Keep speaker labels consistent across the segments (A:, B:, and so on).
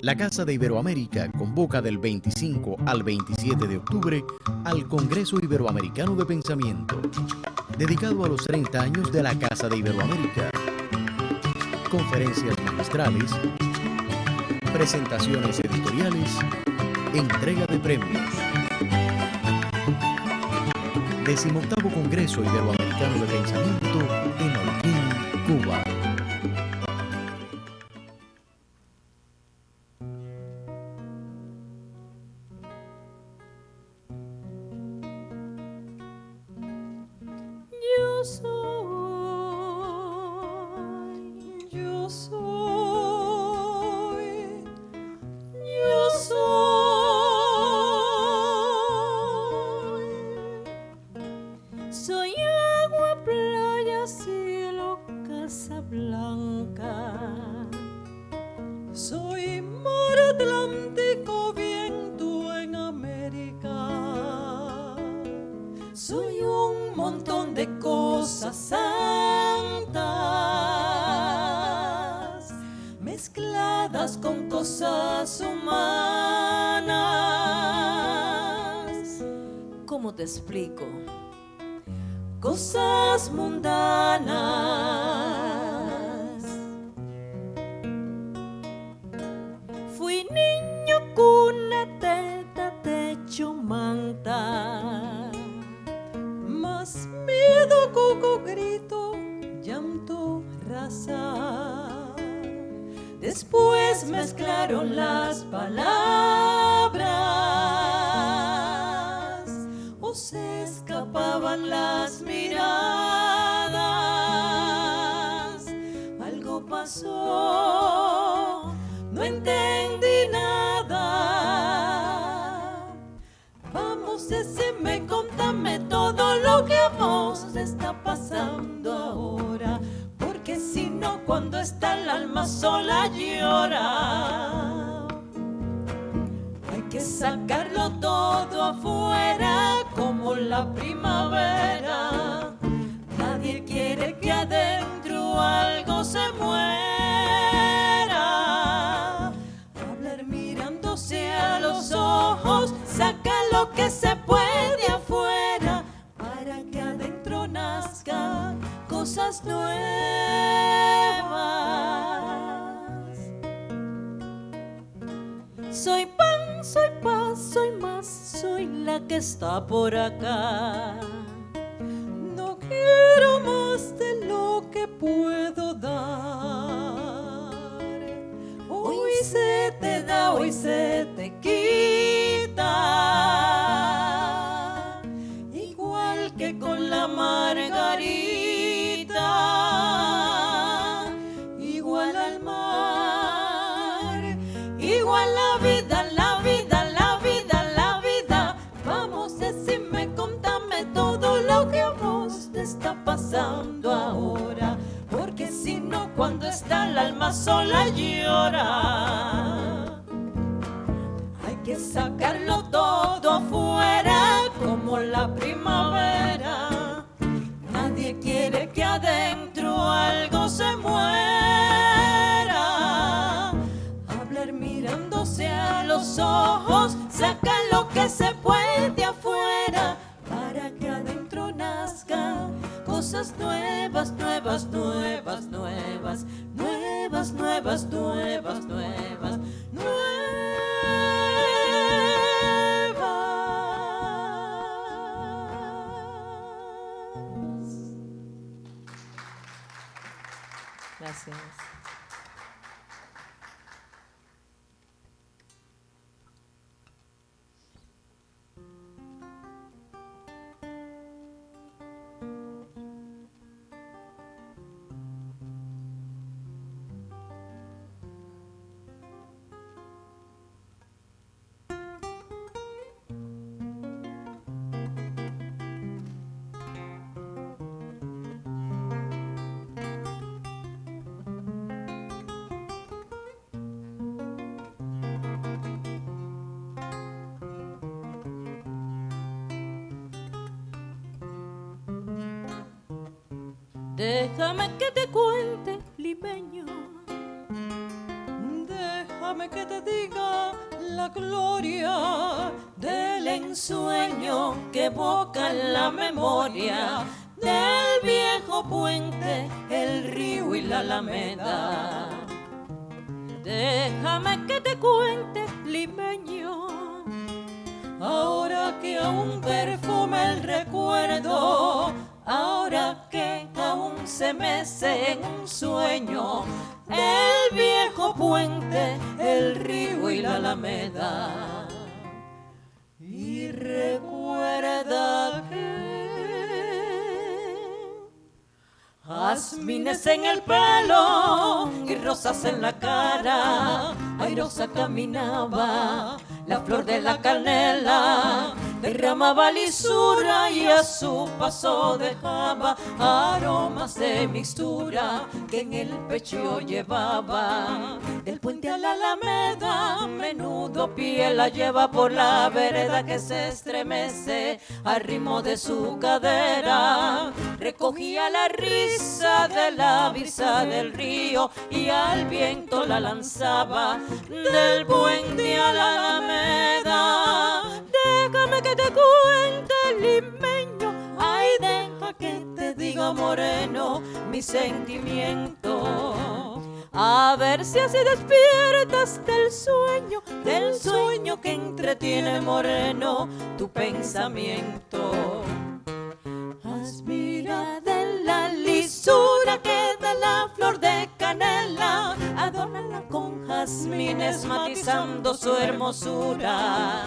A: La Casa de Iberoamérica convoca del 25 al 27 de octubre al Congreso Iberoamericano de Pensamiento, dedicado a los 30 años de la Casa de Iberoamérica. Conferencias magistrales, presentaciones editoriales, entrega de premios. 18º Congreso Iberoamericano de Pensamiento en Holguín, Cuba.
B: Soy agua, playa, cielo, casa blanca. Soy mar Atlántico, viento en América. Soy un montón de cosas santas mezcladas con cosas humanas. ¿Cómo te explico? Cosas mundanas. Fui niño, cuna, teta, techo, manta. Más miedo, coco, grito, llanto, raza. Después mezclaron las palabras o se escapaban las miradas. Algo pasó, no entendí nada. Vamos, decime, contame todo lo que a vos te está pasando ahora, porque si no, cuando está el alma sola llora. Hay que sacarlo todo afuera como la primavera. Nadie quiere que adentro algo se muera. Hablar mirándose a los ojos, saca lo que se puede afuera para que adentro nazcan cosas nuevas. Soy pan, soy paz, soy más, soy la que está por acá. No quiero más de lo que puedo dar. Hoy se te da, hoy se te quita, igual que con la margarita, igual al mar, igual la vida, la vida, la vida, la vida. Vamos, decime, contame todo lo que a vos te está pasando ahora, porque si no, cuando está el alma sola llora. Hay que sacarlo todo afuera como la primavera. Nadie quiere que adentro algo se muera. Hablar mirándose a los ojos, saca lo que se puede afuera para que adentro nazcan cosas nuevas, nuevas, nuevas, nuevas, nuevas, nuevas, nuevas, nuevas, nuevas. Gracias. Déjame que te cuente, limeño. Déjame déjame que te diga la gloria del ensueño que evoca la memoria del viejo puente, el río y la alameda. Déjame que te cuente, limeño, ahora que aún perfume el recuerdo, ahora que aún se mece en un sueño el viejo puente, el río y la alameda. Y recuerda que jazmines en el pelo y rosas en la cara, airosa caminaba la flor de la canela, derramaba lisura y a su paso dejaba aromas de mixtura que en el pecho llevaba. Del puente a la alameda, menudo pie la lleva por la vereda que se estremece al ritmo de su cadera. Recogía la risa de la brisa del río y al viento la lanzaba del puente a la alameda. Déjame que te cuente, limeño, ay, deja que te diga, moreno, mi sentimiento. A ver si así despiertas del sueño que entretiene, moreno, tu pensamiento. Aspira de la lisura que da la flor de canela, adórnala con jazmines matizando su hermosura.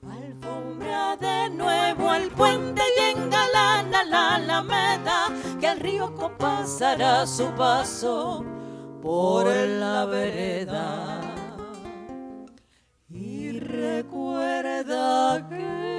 B: Alfombra de nuevo al puente y engalana la alameda, que al río compasará su paso por la vereda. Y recuerda que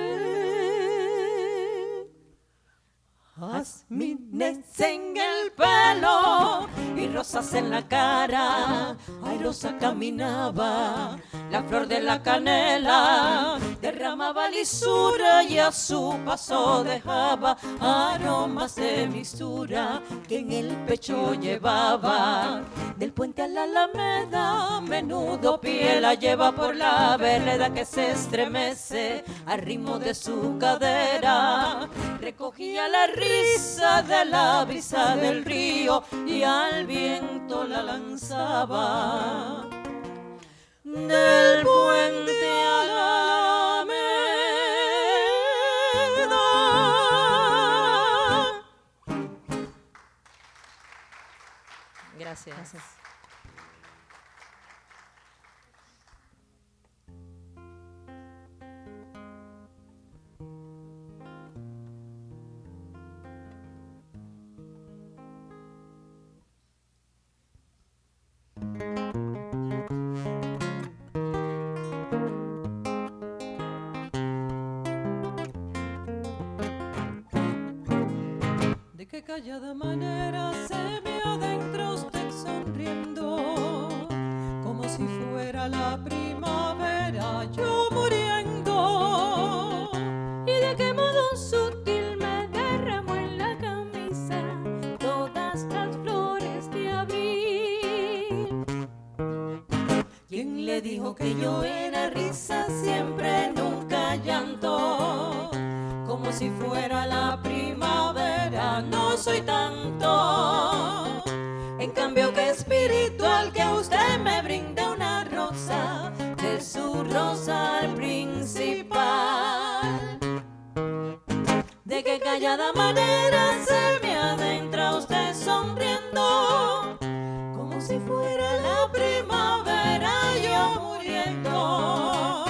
B: jazmines en el pelo y rosas en la cara, airosa caminaba la flor de la canela, derramaba lisura y a su paso dejaba aromas de mixtura que en el pecho llevaba. Del puente a la alameda, menudo pie la lleva por la vereda que se estremece al ritmo de su cadera. Recogía la risa de la brisa del río y al viento la lanzaba del puente a la alameda. Gracias. De qué callada manera se me adentra usted sonriendo, como si fuera la primavera, yo muriendo. Y de qué modo sutil me derramó en la camisa todas las flores de abril. ¿Quién le dijo que yo era risa siempre, nunca llanto? Como si fuera la primavera, no soy tanto. En cambio que espiritual, que usted me brinde una rosa, de su rosa al principal. De qué callada manera se me adentra usted sonriendo, como si fuera la primavera, yo muriendo.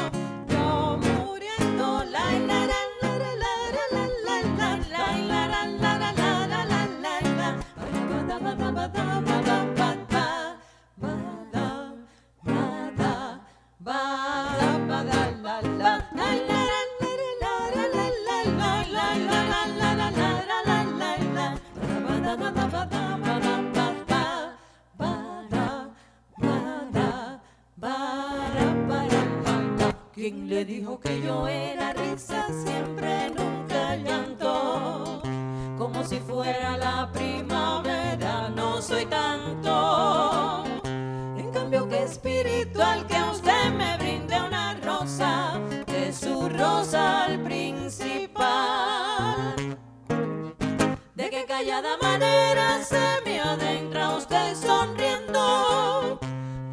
B: Yo muriendo, la la la. ¿Quién le dijo que yo era risa siempre, nunca llanto? Como si fuera la primavera, no soy tanto. En cambio que espiritual, que usted me brinde una rosa, de su rosal principal. De que callada manera se me adentra usted sonriendo,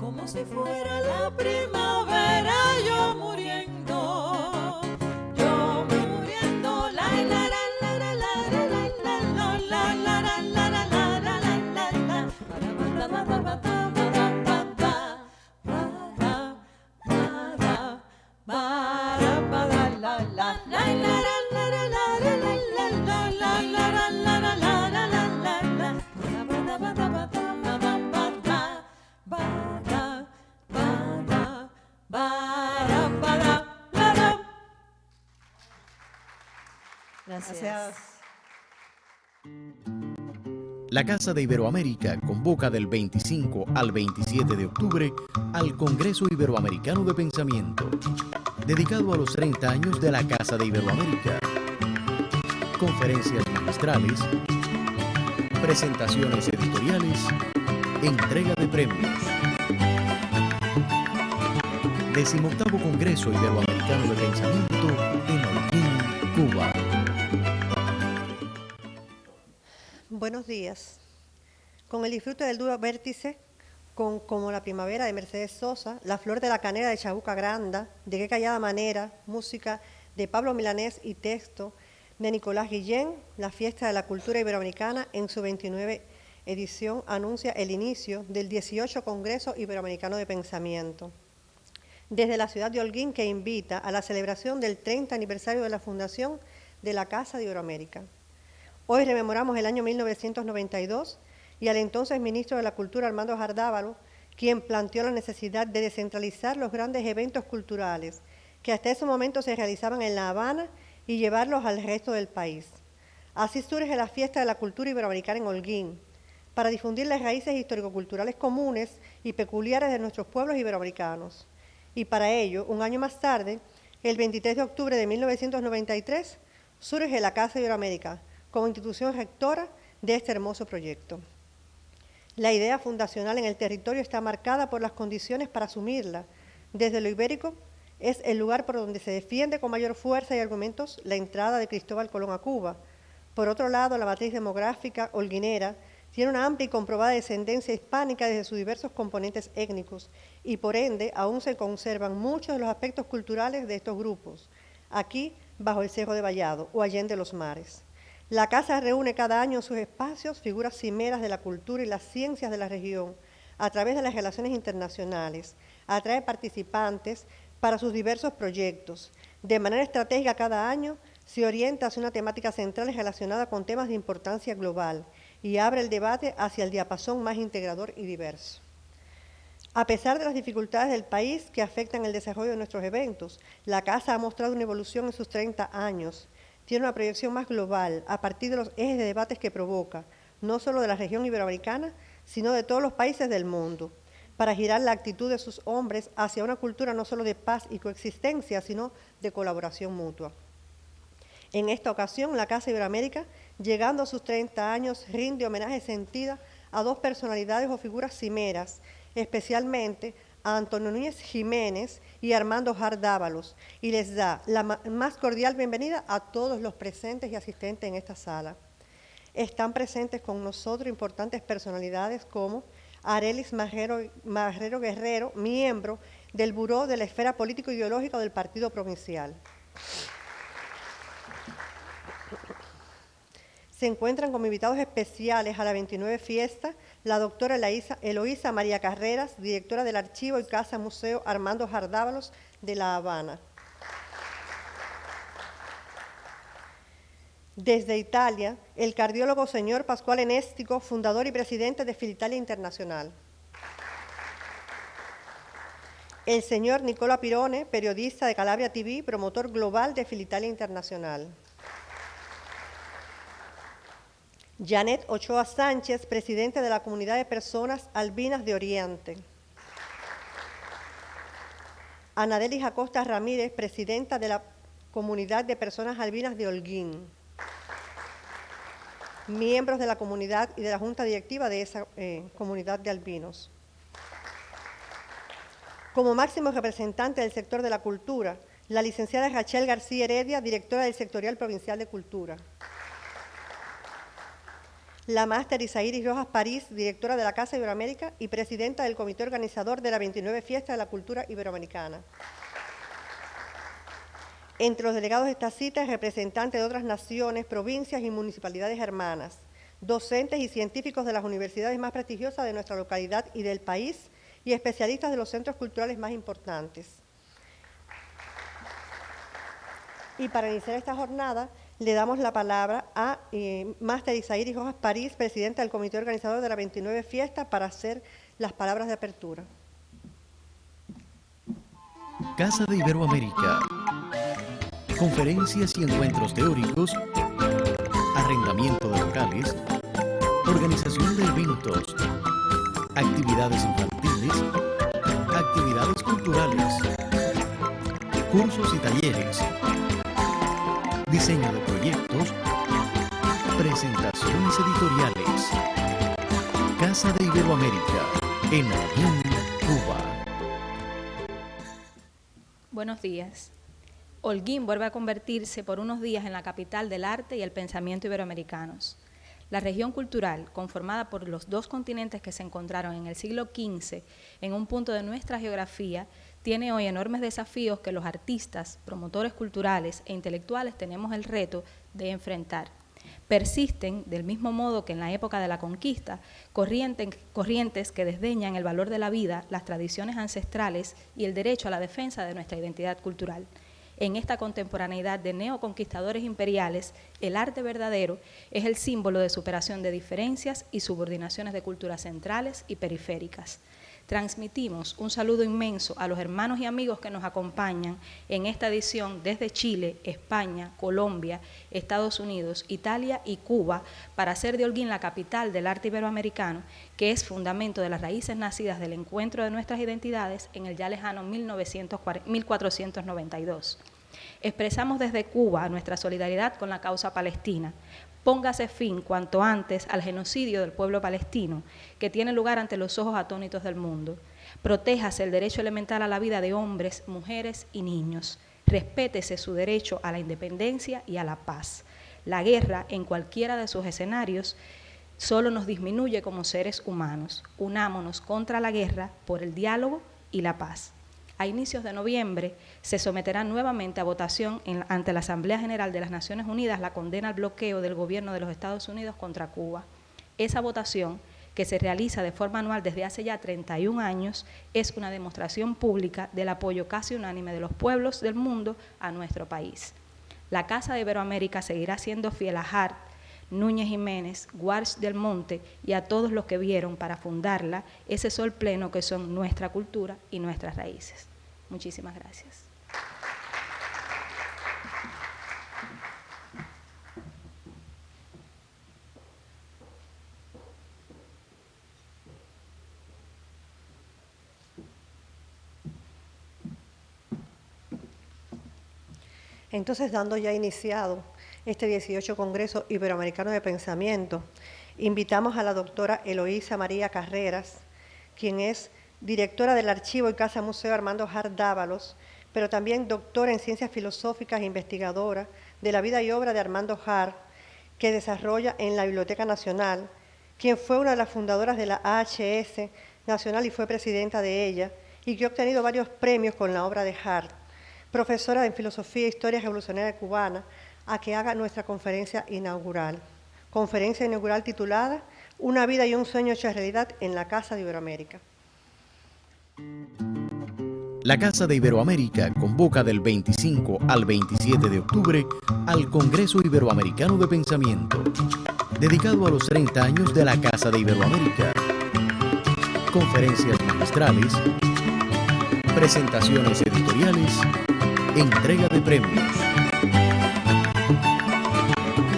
B: como si fuera la primavera, yo muriendo, la la la la la la la la la la la la
C: Gracias.
A: La Casa de Iberoamérica convoca del 25 al 27 de octubre al Congreso Iberoamericano de Pensamiento, dedicado a los 30 años de la Casa de Iberoamérica. Conferencias magistrales, presentaciones editoriales, entrega de premios. 18º Congreso Iberoamericano de Pensamiento en Holguín, Cuba.
C: Buenos días. Con el disfrute del duro vértice, con Como la primavera de Mercedes Sosa, La flor de la canela de Chabuca Granda, De qué callada manera, música de Pablo Milanés y texto de Nicolás Guillén, la fiesta de la cultura iberoamericana en su 29 edición anuncia el inicio del 18 Congreso Iberoamericano de Pensamiento. Desde la ciudad de Holguín, que invita a la celebración del 30 aniversario de la fundación de la Casa de Iberoamérica. Hoy rememoramos el año 1992 y al entonces ministro de la Cultura, Armando Jardávalo, quien planteó la necesidad de descentralizar los grandes eventos culturales que hasta ese momento se realizaban en La Habana y llevarlos al resto del país. Así surge la Fiesta de la Cultura Iberoamericana en Holguín, para difundir las raíces histórico-culturales comunes y peculiares de nuestros pueblos iberoamericanos. Y para ello, un año más tarde, el 23 de octubre de 1993, surge la Casa de Iberoamérica como institución rectora de este hermoso proyecto. La idea fundacional en el territorio está marcada por las condiciones para asumirla. Desde lo ibérico, es el lugar por donde se defiende con mayor fuerza y argumentos la entrada de Cristóbal Colón a Cuba. Por otro lado, la matriz demográfica holguinera tiene una amplia y comprobada descendencia hispánica desde sus diversos componentes étnicos y por ende aún se conservan muchos de los aspectos culturales de estos grupos, aquí bajo el Cerro de Vallado o allende los mares. La Casa reúne cada año en sus espacios figuras cimeras de la cultura y las ciencias de la región a través de las relaciones internacionales, atrae participantes para sus diversos proyectos. De manera estratégica cada año se orienta hacia una temática central relacionada con temas de importancia global y abre el debate hacia el diapasón más integrador y diverso. A pesar de las dificultades del país que afectan el desarrollo de nuestros eventos, la Casa ha mostrado una evolución en sus 30 años. Tiene una proyección más global a partir de los ejes de debates que provoca, no solo de la región iberoamericana, sino de todos los países del mundo, para girar la actitud de sus hombres hacia una cultura no solo de paz y coexistencia, sino de colaboración mutua. En esta ocasión, la Casa Iberoamérica, llegando a sus 30 años, rinde homenaje sentida a dos personalidades o figuras cimeras, especialmente a Antonio Núñez Jiménez y Armando Jardávalo, y les da la más cordial bienvenida a todos los presentes y asistentes en esta sala. Están presentes con nosotros importantes personalidades como Arelis Marrero Guerrero, miembro del Buró de la Esfera Político-Ideológica del Partido Provincial. Se encuentran como invitados especiales a la 29 fiesta la doctora Eloísa María Carreras, directora del Archivo y Casa Museo Armando Jardávalo de La Habana. Desde Italia, el cardiólogo señor Pascual Enéstico, fundador y presidente de Filitalia Internacional. El señor Nicola Pirone, periodista de Calabria TV, promotor global de Filitalia Internacional. Janet Ochoa Sánchez, presidente de la Comunidad de Personas Albinas de Oriente. Anadelis Acosta Ramírez, presidenta de la Comunidad de Personas Albinas de Holguín. Miembros de la comunidad y de la junta directiva de esa comunidad de albinos. Como máximo representante del sector de la cultura, la licenciada Rachel García Heredia, directora del Sectorial Provincial de Cultura. La máster Isairis Rojas París, directora de la Casa Iberoamérica y presidenta del comité organizador de la 29 Fiesta de la Cultura Iberoamericana. Entre los delegados de esta cita, representantes de otras naciones, provincias y municipalidades hermanas, docentes y científicos de las universidades más prestigiosas de nuestra localidad y del país y especialistas de los centros culturales más importantes. Y para iniciar esta jornada, le damos la palabra a máster Isairis Rojas París, presidenta del comité organizador de la 29 Fiesta, para hacer las palabras de apertura.
A: Casa de Iberoamérica. Conferencias y encuentros teóricos, arrendamiento de locales, organización de eventos, actividades infantiles, actividades culturales, cursos y talleres, diseño de proyectos, presentaciones editoriales. Casa de Iberoamérica, en Holguín, Cuba.
D: Buenos días. Holguín vuelve a convertirse por unos días en la capital del arte y el pensamiento iberoamericanos. La región cultural, conformada por los dos continentes que se encontraron en el siglo XV en un punto de nuestra geografía, tiene hoy enormes desafíos que los artistas, promotores culturales e intelectuales tenemos el reto de enfrentar. Persisten, del mismo modo que en la época de la conquista, corrientes que desdeñan el valor de la vida, las tradiciones ancestrales y el derecho a la defensa de nuestra identidad cultural. En esta contemporaneidad de neoconquistadores imperiales, el arte verdadero es el símbolo de superación de diferencias y subordinaciones de culturas centrales y periféricas. Transmitimos un saludo inmenso a los hermanos y amigos que nos acompañan en esta edición desde Chile, España, Colombia, Estados Unidos, Italia y Cuba para hacer de Holguín la capital del arte iberoamericano, que es fundamento de las raíces nacidas del encuentro de nuestras identidades en el ya lejano 1492. Expresamos desde Cuba nuestra solidaridad con la causa palestina. Póngase fin cuanto antes al genocidio del pueblo palestino, que tiene lugar ante los ojos atónitos del mundo. Protéjase el derecho elemental a la vida de hombres, mujeres y niños. Respétese su derecho a la independencia y a la paz. La guerra, en cualquiera de sus escenarios, solo nos disminuye como seres humanos. Unámonos contra la guerra por el diálogo y la paz. A inicios de noviembre se someterá nuevamente a votación ante la Asamblea General de las Naciones Unidas la condena al bloqueo del gobierno de los Estados Unidos contra Cuba. Esa votación, que se realiza de forma anual desde hace ya 31 años, es una demostración pública del apoyo casi unánime de los pueblos del mundo a nuestro país. La Casa de Iberoamérica seguirá siendo fiel a Hart, Núñez Jiménez, Guarch del Monte y a todos los que vieron para fundarla ese sol pleno que son nuestra cultura y nuestras raíces. Muchísimas gracias.
C: Entonces, dando ya iniciado este 18 Congreso Iberoamericano de Pensamiento, invitamos a la doctora Eloísa María Carreras, quien es directora del Archivo y Casa Museo Armando Hart Dávalos, pero también doctora en Ciencias Filosóficas e investigadora de la vida y obra de Armando Hart, que desarrolla en la Biblioteca Nacional, quien fue una de las fundadoras de la AHS Nacional y fue presidenta de ella, y que ha obtenido varios premios con la obra de Hart. Profesora en Filosofía e Historia Revolucionaria Cubana, a que haga nuestra conferencia inaugural. Conferencia inaugural titulada Una vida y un sueño hecho realidad en la Casa de Iberoamérica.
A: La Casa de Iberoamérica convoca del 25 al 27 de octubre al Congreso Iberoamericano de Pensamiento, dedicado a los 30 años de la Casa de Iberoamérica. Conferencias magistrales, presentaciones editoriales, entrega de premios.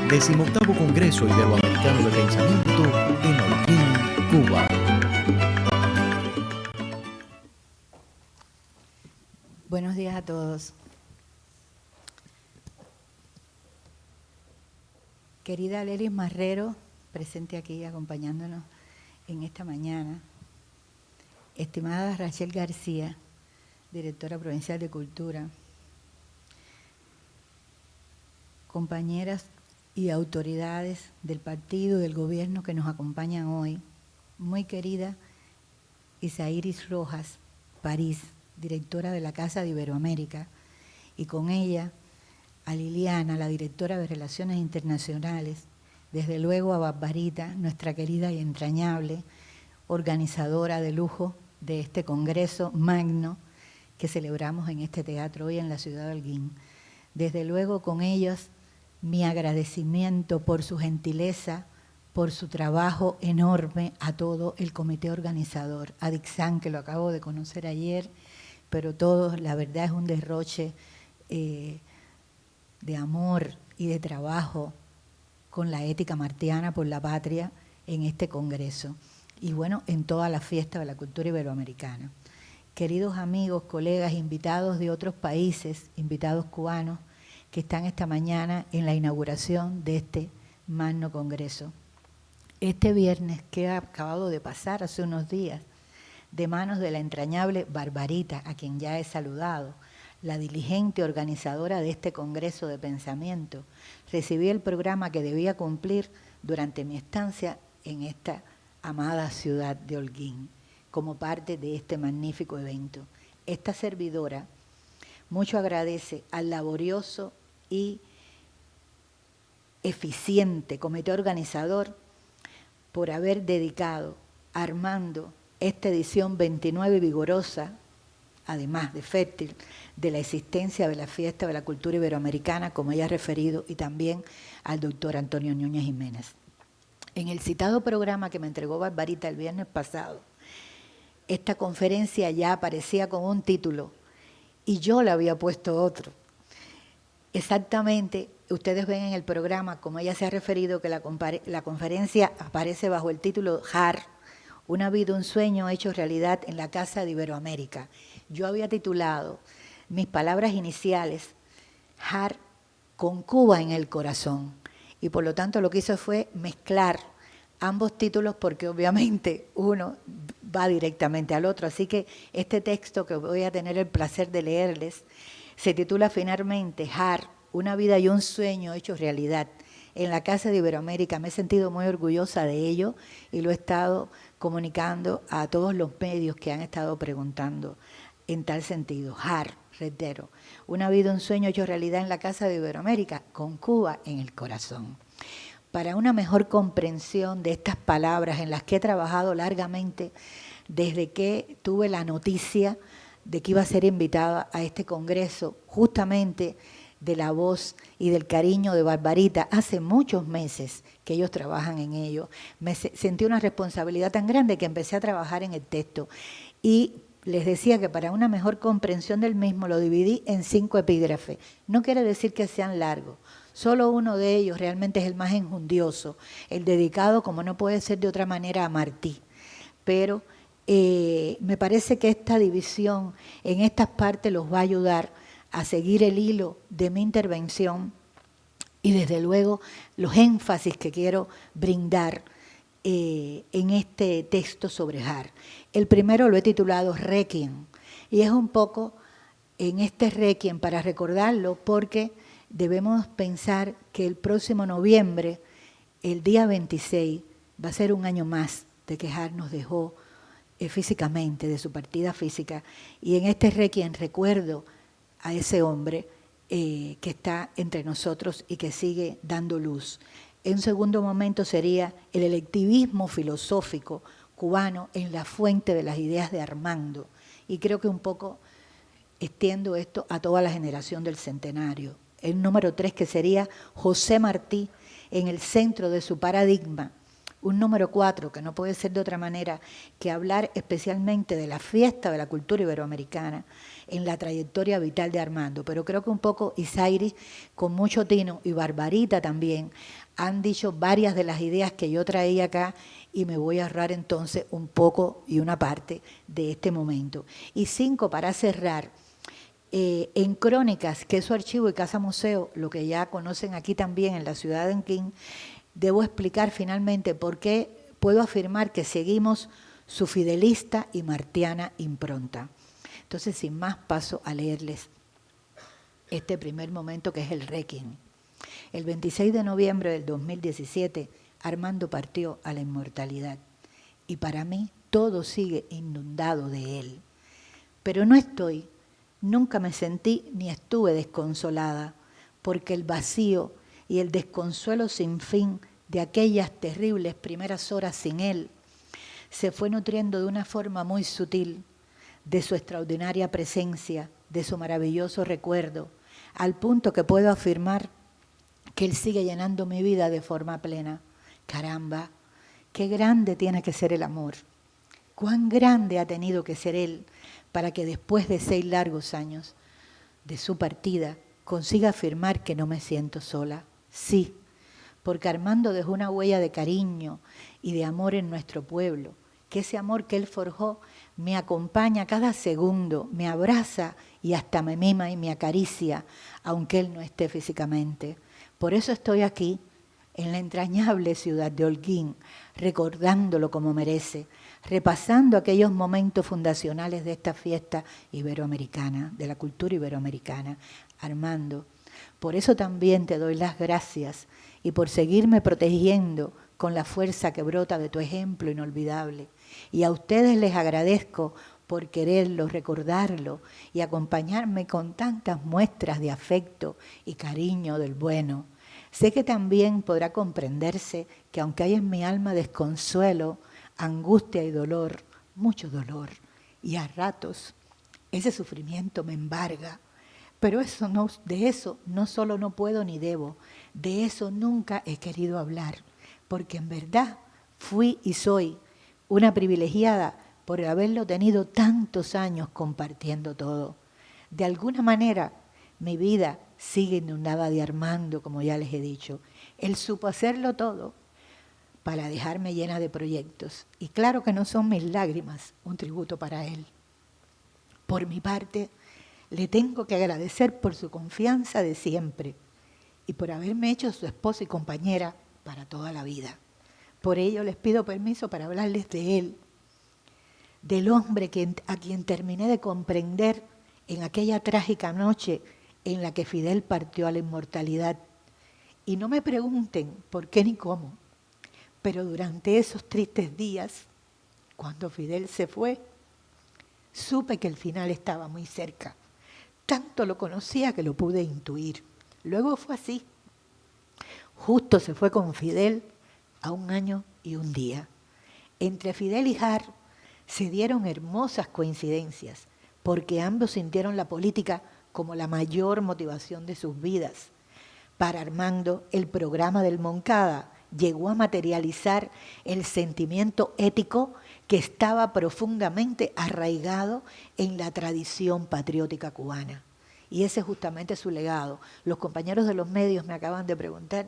A: 18º Congreso Iberoamericano de Pensamiento en Holguín, Cuba.
E: Buenos días a todos. Querida Lelis Marrero, presente aquí acompañándonos en esta mañana. Estimada Rachel García, directora provincial de Cultura, compañeras y autoridades del partido, del gobierno que nos acompañan hoy, muy querida Isairis Rojas París, directora de la Casa de Iberoamérica, y con ella a Liliana, la directora de Relaciones Internacionales, desde luego a Barbarita, nuestra querida y entrañable organizadora de lujo de este congreso magno que celebramos en este teatro hoy en la ciudad de Holguín. Desde luego con ellos mi agradecimiento por su gentileza, por su trabajo enorme a todo el comité organizador, a Dixán, que lo acabo de conocer ayer, pero todo, la verdad, es un derroche de amor y de trabajo con la ética martiana por la patria en este congreso y bueno, en toda la fiesta de la cultura iberoamericana. Queridos amigos, colegas, invitados de otros países, invitados cubanos, que están esta mañana en la inauguración de este magno congreso. Este viernes que ha acabado de pasar hace unos días, de manos de la entrañable Barbarita, a quien ya he saludado, la diligente organizadora de este congreso de pensamiento, recibí el programa que debía cumplir durante mi estancia en esta amada ciudad de Holguín, como parte de este magnífico evento. Esta servidora mucho agradece al laborioso y eficiente comité organizador por haber dedicado a Armando esta edición 29 y vigorosa, además de fértil, de la existencia de la Fiesta de la Cultura Iberoamericana, como ya he referido, y también al doctor Antonio Núñez Jiménez. En el citado programa que me entregó Barbarita el viernes pasado, esta conferencia ya aparecía con un título y yo le había puesto otro. Exactamente, ustedes ven en el programa, como ella se ha referido, que la conferencia aparece bajo el título JAR, una vida, un sueño hecho realidad en la Casa de Iberoamérica. Yo había titulado mis palabras iniciales, JAR con Cuba en el corazón. Y por lo tanto lo que hizo fue mezclar ambos títulos porque obviamente uno va directamente al otro. Así que este texto que voy a tener el placer de leerles se titula finalmente JAR, una vida y un sueño hecho realidad en la Casa de Iberoamérica. Me he sentido muy orgullosa de ello y lo he estado comunicando a todos los medios que han estado preguntando en tal sentido. JAR, reitero, una vida, un sueño hecho realidad en la Casa de Iberoamérica, con Cuba en el corazón. Para una mejor comprensión de estas palabras en las que he trabajado largamente desde que tuve la noticia de que iba a ser invitada a este congreso, justamente de la voz y del cariño de Barbarita, hace muchos meses que ellos trabajan en ello, me sentí una responsabilidad tan grande que empecé a trabajar en el texto y les decía que para una mejor comprensión del mismo lo dividí en 5 epígrafes. No quiere decir que sean largos, solo uno de ellos realmente es el más enjundioso, el dedicado, como no puede ser de otra manera, a Martí. Pero me parece que esta división en estas partes los va a ayudar a seguir el hilo de mi intervención y desde luego los énfasis que quiero brindar en este texto sobre JAR. El primero lo he titulado Requiem y es un poco en este Requiem para recordarlo porque debemos pensar que el próximo noviembre, el día 26, va a ser un año más de que JAR nos dejó físicamente, de su partida física, y en este Requiem recuerdo a ese hombre que está entre nosotros y que sigue dando luz. En un segundo momento sería el electivismo filosófico cubano en la fuente de las ideas de Armando. Y creo que un poco extiendo esto a toda la generación del centenario. El número 3, que sería José Martí en el centro de su paradigma. Un número 4, que no puede ser de otra manera que hablar especialmente de la fiesta de la cultura iberoamericana en la trayectoria vital de Armando. Pero creo que un poco Isairis, con mucho tino, y Barbarita también, han dicho varias de las ideas que yo traía acá y me voy a ahorrar entonces un poco y una parte de este momento. Y 5, para cerrar, en Crónicas, que es su archivo y casa museo, lo que ya conocen aquí también en la ciudad de Holguín, debo explicar finalmente por qué puedo afirmar que seguimos su fidelista y martiana impronta. Entonces, sin más, paso a leerles este primer momento, que es el Requiem. El 26 de noviembre del 2017, Armando partió a la inmortalidad y para mí todo sigue inundado de él. Pero nunca me sentí ni estuve desconsolada, porque el vacío y el desconsuelo sin fin de aquellas terribles primeras horas sin él se fue nutriendo de una forma muy sutil de su extraordinaria presencia, de su maravilloso recuerdo, al punto que puedo afirmar que él sigue llenando mi vida de forma plena. Caramba, qué grande tiene que ser el amor. Cuán grande ha tenido que ser él para que después de 6 largos años de su partida consiga afirmar que no me siento sola. Sí, porque Armando dejó una huella de cariño y de amor en nuestro pueblo, que ese amor que él forjó me acompaña cada segundo, me abraza y hasta me mima y me acaricia, aunque él no esté físicamente. Por eso estoy aquí, en la entrañable ciudad de Holguín, recordándolo como merece, repasando aquellos momentos fundacionales de esta fiesta iberoamericana, de la cultura iberoamericana. Armando, por eso también te doy las gracias y por seguirme protegiendo con la fuerza que brota de tu ejemplo inolvidable. Y a ustedes les agradezco por quererlo, recordarlo y acompañarme con tantas muestras de afecto y cariño del bueno. Sé que también podrá comprenderse que aunque hay en mi alma desconsuelo, angustia y dolor, mucho dolor, y a ratos ese sufrimiento me embarga, pero de eso no solo no puedo ni debo, de eso nunca he querido hablar, porque en verdad fui y soy una privilegiada por haberlo tenido tantos años compartiendo todo. De alguna manera, mi vida sigue inundada de Armando, como ya les he dicho. Él supo hacerlo todo para dejarme llena de proyectos. Y claro que no son mis lágrimas un tributo para él. Por mi parte, le tengo que agradecer por su confianza de siempre y por haberme hecho su esposa y compañera para toda la vida. Por ello les pido permiso para hablarles de él, del hombre a quien terminé de comprender en aquella trágica noche en la que Fidel partió a la inmortalidad. Y no me pregunten por qué ni cómo, pero durante esos tristes días, cuando Fidel se fue, supe que el final estaba muy cerca. Tanto lo conocía que lo pude intuir. Luego fue así. Justo se fue con Fidel a 1 año y 1 día. Entre Fidel y Jar se dieron hermosas coincidencias, porque ambos sintieron la política como la mayor motivación de sus vidas. Para Armando, el programa del Moncada llegó a materializar el sentimiento ético que estaba profundamente arraigado en la tradición patriótica cubana. Y ese es justamente su legado. Los compañeros de los medios me acaban de preguntar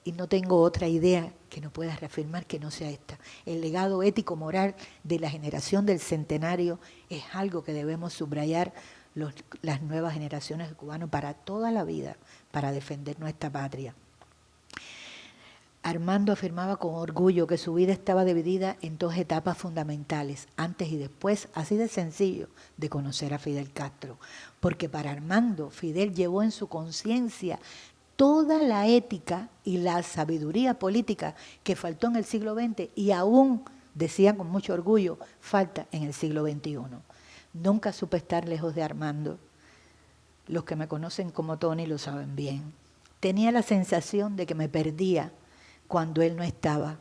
E: y no tengo otra idea que no pueda reafirmar que no sea esta. El legado ético-moral de la generación del centenario es algo que debemos subrayar las nuevas generaciones de cubanos para toda la vida, para defender nuestra patria. Armando afirmaba con orgullo que su vida estaba dividida en 2 etapas fundamentales, antes y después, así de sencillo, de conocer a Fidel Castro. Porque para Armando, Fidel llevó en su conciencia toda la ética y la sabiduría política que faltó en el siglo XX y aún, decía con mucho orgullo, falta en el siglo XXI. Nunca supe estar lejos de Armando. Los que me conocen como Tony lo saben bien. Tenía la sensación de que me perdía cuando él no estaba,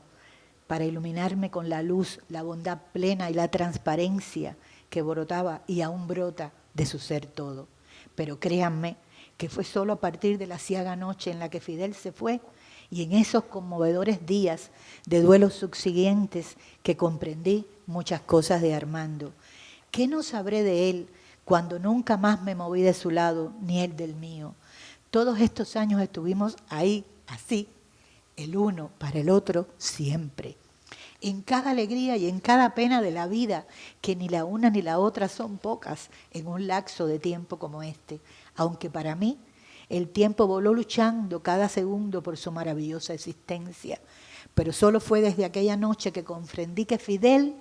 E: para iluminarme con la luz, la bondad plena y la transparencia que brotaba y aún brota de su ser todo. Pero créanme que fue solo a partir de la ciaga noche en la que Fidel se fue y en esos conmovedores días de duelos subsiguientes que comprendí muchas cosas de Armando. ¿Qué no sabré de él cuando nunca más me moví de su lado, ni él del mío? Todos estos años estuvimos ahí, así, el uno para el otro siempre. En cada alegría y en cada pena de la vida, que ni la una ni la otra son pocas en un lapso de tiempo como este. Aunque para mí el tiempo voló luchando cada segundo por su maravillosa existencia. Pero solo fue desde aquella noche que comprendí que Fidel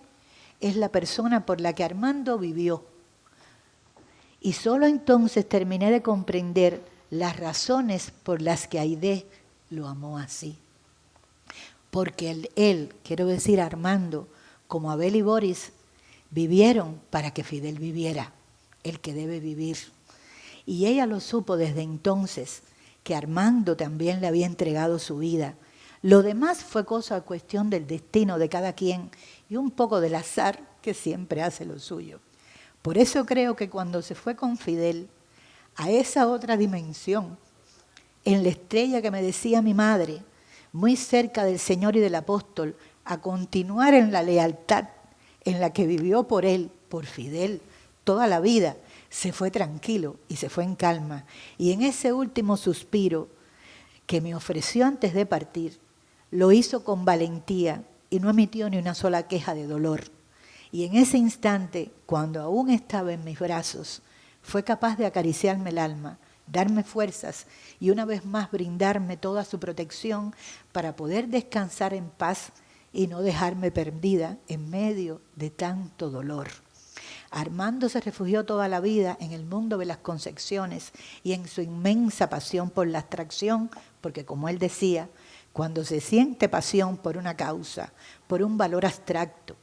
E: es la persona por la que Armando vivió, Y solo entonces terminé de comprender las razones por las que Aidé lo amó así. Porque él, quiero decir Armando, como Abel y Boris, vivieron para que Fidel viviera, el que debe vivir. Y ella lo supo desde entonces, que Armando también le había entregado su vida. Lo demás fue cuestión del destino de cada quien y un poco del azar que siempre hace lo suyo. Por eso creo que cuando se fue con Fidel a esa otra dimensión, en la estrella que me decía mi madre, muy cerca del Señor y del apóstol, a continuar en la lealtad en la que vivió por él, por Fidel, toda la vida, se fue tranquilo y se fue en calma. Y en ese último suspiro que me ofreció antes de partir, lo hizo con valentía y no emitió ni una sola queja de dolor. Y en ese instante, cuando aún estaba en mis brazos, fue capaz de acariciarme el alma, darme fuerzas y una vez más brindarme toda su protección para poder descansar en paz y no dejarme perdida en medio de tanto dolor. Armando se refugió toda la vida en el mundo de las concepciones y en su inmensa pasión por la abstracción, porque como él decía, cuando se siente pasión por una causa, por un valor abstracto,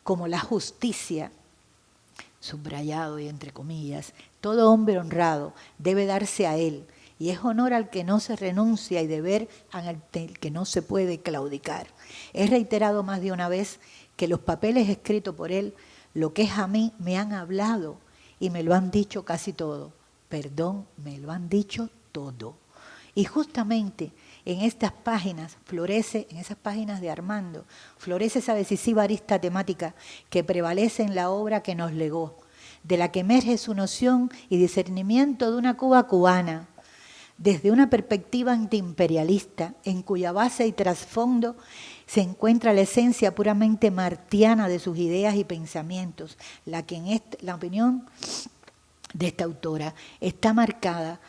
E: como la justicia, subrayado y entre comillas, todo hombre honrado debe darse a él, y es honor al que no se renuncia y deber al que no se puede claudicar. He reiterado más de una vez que los papeles escritos por él, lo que es a mí, me han hablado y me lo han dicho casi todo. Perdón, me lo han dicho todo. Y justamente en estas páginas florece, en esas páginas de Armando, florece esa decisiva arista temática que prevalece en la obra que nos legó, de la que emerge su noción y discernimiento de una Cuba cubana, desde una perspectiva antiimperialista, en cuya base y trasfondo se encuentra la esencia puramente martiana de sus ideas y pensamientos, la que en la opinión de esta autora está marcada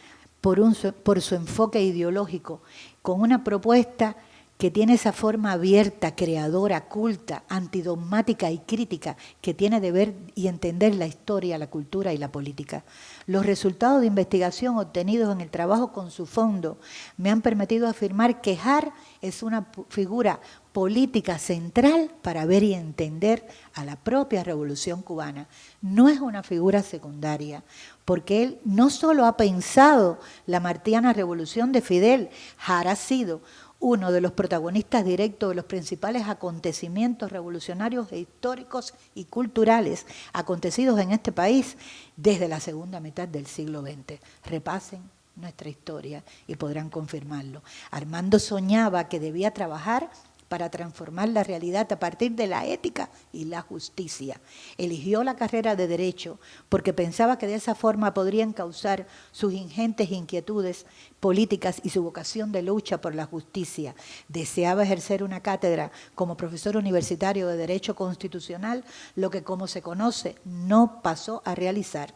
E: por su enfoque ideológico, con una propuesta que tiene esa forma abierta, creadora, culta, antidogmática y crítica, que tiene de ver y entender la historia, la cultura y la política. Los resultados de investigación obtenidos en el trabajo con su fondo me han permitido afirmar que Hart es una figura política central para ver y entender a la propia Revolución Cubana. No es una figura secundaria, porque él no solo ha pensado la martiana revolución de Fidel, Hart ha sido uno de los protagonistas directos de los principales acontecimientos revolucionarios e históricos y culturales acontecidos en este país desde la segunda mitad del siglo XX. Repasen nuestra historia y podrán confirmarlo. Armando soñaba que debía trabajar para transformar la realidad a partir de la ética y la justicia. Eligió la carrera de Derecho porque pensaba que de esa forma podrían causar sus ingentes inquietudes políticas y su vocación de lucha por la justicia. Deseaba ejercer una cátedra como profesor universitario de Derecho Constitucional, lo que, como se conoce, no pasó a realizar.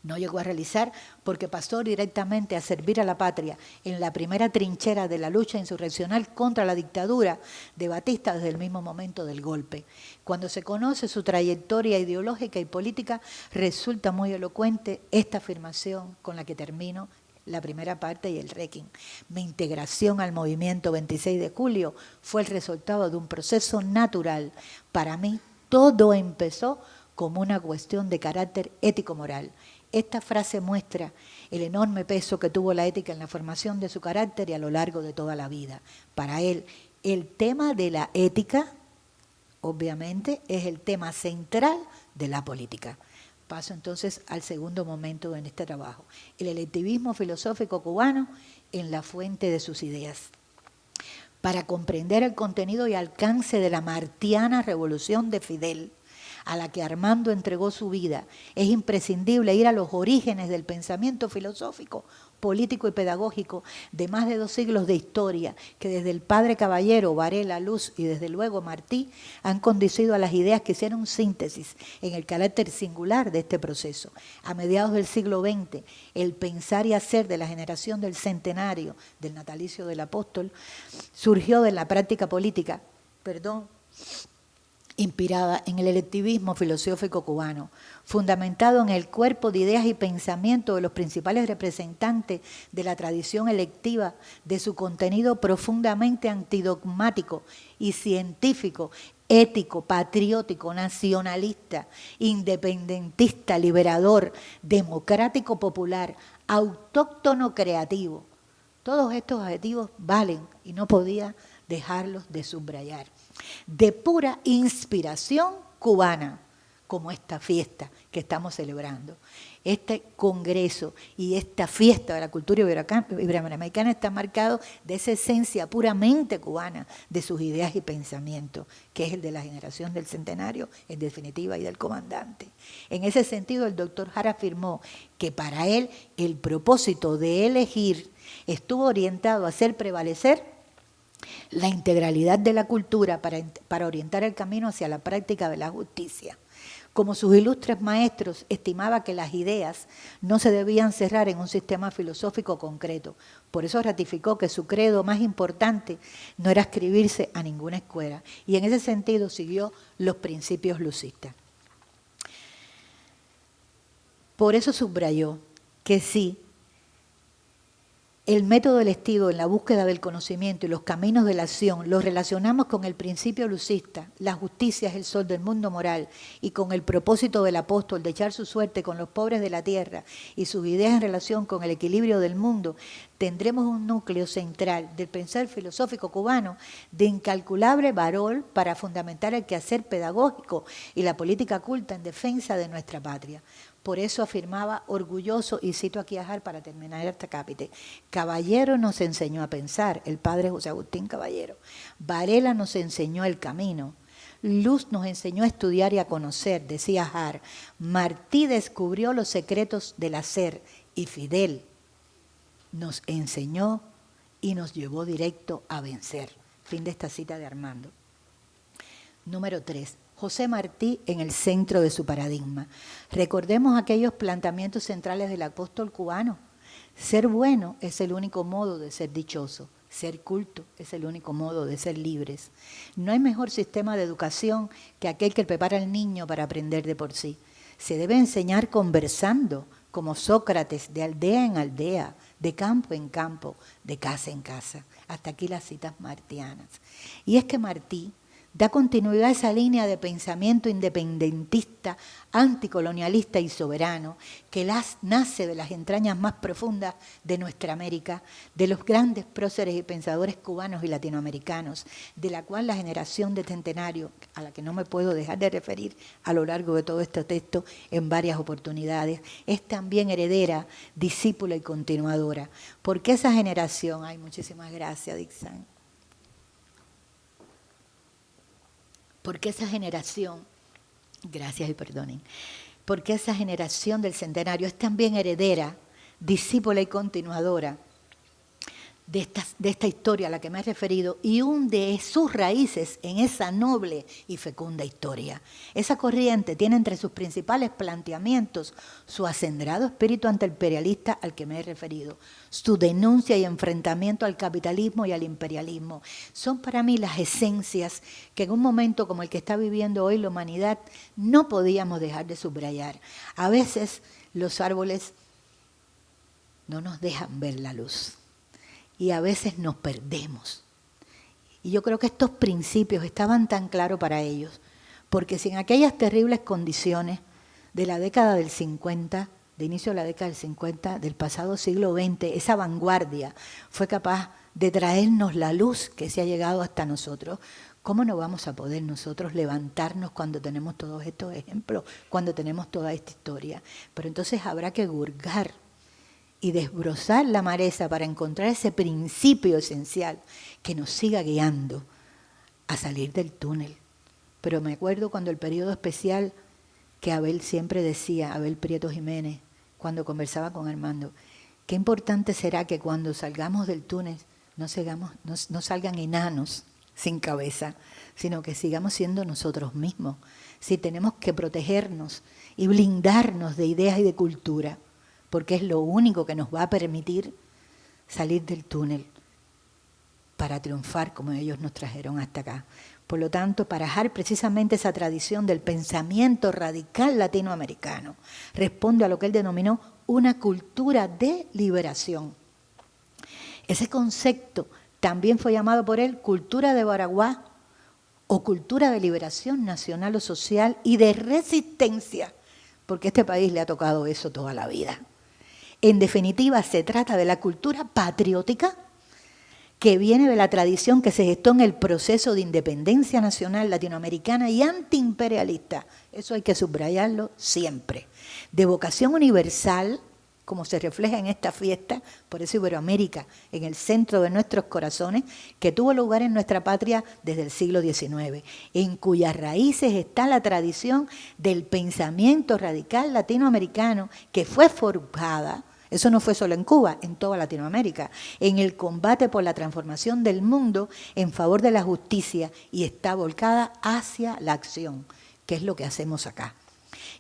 E: No llegó a realizar porque pasó directamente a servir a la patria en la primera trinchera de la lucha insurreccional contra la dictadura de Batista desde el mismo momento del golpe. Cuando se conoce su trayectoria ideológica y política, resulta muy elocuente esta afirmación con la que termino la primera parte y el requiem. Mi integración al movimiento 26 de julio fue el resultado de un proceso natural. Para mí, todo empezó como una cuestión de carácter ético-moral. Esta frase muestra el enorme peso que tuvo la ética en la formación de su carácter y a lo largo de toda la vida. Para él, el tema de la ética, obviamente, es el tema central de la política. Paso entonces al segundo momento en este trabajo, el electivismo filosófico cubano en la fuente de sus ideas. Para comprender el contenido y alcance de la martiana revolución de Fidel, a la que Armando entregó su vida, es imprescindible ir a los orígenes del pensamiento filosófico, político y pedagógico de más de 2 siglos de historia, que desde el padre Caballero, Varela, Luz y desde luego Martí han conducido a las ideas que hicieron síntesis en el carácter singular de este proceso. A mediados del siglo XX, el pensar y hacer de la generación del centenario del natalicio del apóstol surgió de la práctica política, inspirada en el electivismo filosófico cubano, fundamentado en el cuerpo de ideas y pensamiento de los principales representantes de la tradición electiva, de su contenido profundamente antidogmático y científico, ético, patriótico, nacionalista, independentista, liberador, democrático, popular, autóctono, creativo. Todos estos adjetivos valen y no podía dejarlos de subrayar. De pura inspiración cubana, como esta fiesta que estamos celebrando. Este congreso y esta fiesta de la cultura iberoamericana está marcado de esa esencia puramente cubana de sus ideas y pensamientos, que es el de la generación del centenario, en definitiva, y del comandante. En ese sentido, el doctor Jara afirmó que para él el propósito de elegir estuvo orientado a hacer prevalecer la integralidad de la cultura para orientar el camino hacia la práctica de la justicia. Como sus ilustres maestros, estimaba que las ideas no se debían cerrar en un sistema filosófico concreto. Por eso ratificó que su credo más importante no era escribirse a ninguna escuela. Y en ese sentido siguió los principios lucistas. Por eso subrayó que sí, el método del estilo en la búsqueda del conocimiento y los caminos de la acción los relacionamos con el principio lucista, la justicia es el sol del mundo moral, y con el propósito del apóstol de echar su suerte con los pobres de la tierra y sus ideas en relación con el equilibrio del mundo, tendremos un núcleo central del pensar filosófico cubano de incalculable valor para fundamentar el quehacer pedagógico y la política culta en defensa de nuestra patria. Por eso afirmaba orgulloso, y cito aquí a Jara para terminar este capítulo, Caballero nos enseñó a pensar, el padre José Agustín Caballero. Varela nos enseñó el camino. Luz nos enseñó a estudiar y a conocer, decía Jara. Martí descubrió los secretos del hacer y Fidel nos enseñó y nos llevó directo a vencer. Fin de esta cita de Armando. Número 3. José Martí en el centro de su paradigma. Recordemos aquellos planteamientos centrales del apóstol cubano. Ser bueno es el único modo de ser dichoso. Ser culto es el único modo de ser libres. No hay mejor sistema de educación que aquel que prepara al niño para aprender de por sí. Se debe enseñar conversando, como Sócrates, de aldea en aldea, de campo en campo, de casa en casa. Hasta aquí las citas martianas. Y es que Martí da continuidad a esa línea de pensamiento independentista, anticolonialista y soberano que nace de las entrañas más profundas de nuestra América, de los grandes próceres y pensadores cubanos y latinoamericanos, de la cual la generación de centenario, a la que no me puedo dejar de referir a lo largo de todo este texto en varias oportunidades, es también heredera, discípula y continuadora. Porque esa generación, ay, muchísimas gracias, Dixon. Porque esa generación, gracias y perdonen, porque esa generación del centenario es también heredera, discípula y continuadora de esta historia a la que me he referido y hunde sus raíces en esa noble y fecunda historia. Esa corriente tiene entre sus principales planteamientos su acendrado espíritu antiimperialista al que me he referido, su denuncia y enfrentamiento al capitalismo y al imperialismo. Son para mí las esencias que en un momento como el que está viviendo hoy la humanidad no podíamos dejar de subrayar. A veces los árboles no nos dejan ver la luz. Y a veces nos perdemos. Y yo creo que estos principios estaban tan claros para ellos, porque si en aquellas terribles condiciones de la década del 50, de inicio de la década del 50, del pasado siglo XX, esa vanguardia fue capaz de traernos la luz que se ha llegado hasta nosotros, ¿cómo no vamos a poder nosotros levantarnos cuando tenemos todos estos ejemplos, cuando tenemos toda esta historia? Pero entonces habrá que hurgar y desbrozar la maleza para encontrar ese principio esencial que nos siga guiando a salir del túnel. Pero me acuerdo cuando el periodo especial que Abel siempre decía, Abel Prieto Jiménez, cuando conversaba con Armando, qué importante será que cuando salgamos del túnel no salgan enanos sin cabeza, sino que sigamos siendo nosotros mismos. Si tenemos que protegernos y blindarnos de ideas y de cultura, porque es lo único que nos va a permitir salir del túnel para triunfar como ellos nos trajeron hasta acá. Por lo tanto, para Hart, precisamente esa tradición del pensamiento radical latinoamericano responde a lo que él denominó una cultura de liberación. Ese concepto también fue llamado por él cultura de Baraguá o cultura de liberación nacional o social y de resistencia, porque a este país le ha tocado eso toda la vida. En definitiva, se trata de la cultura patriótica que viene de la tradición que se gestó en el proceso de independencia nacional latinoamericana y antiimperialista. Eso hay que subrayarlo siempre. De vocación universal, como se refleja en esta fiesta, por eso Iberoamérica, en el centro de nuestros corazones, que tuvo lugar en nuestra patria desde el siglo XIX, en cuyas raíces está la tradición del pensamiento radical latinoamericano que fue forjada. Eso no fue solo en Cuba, en toda Latinoamérica, en el combate por la transformación del mundo en favor de la justicia y está volcada hacia la acción, que es lo que hacemos acá.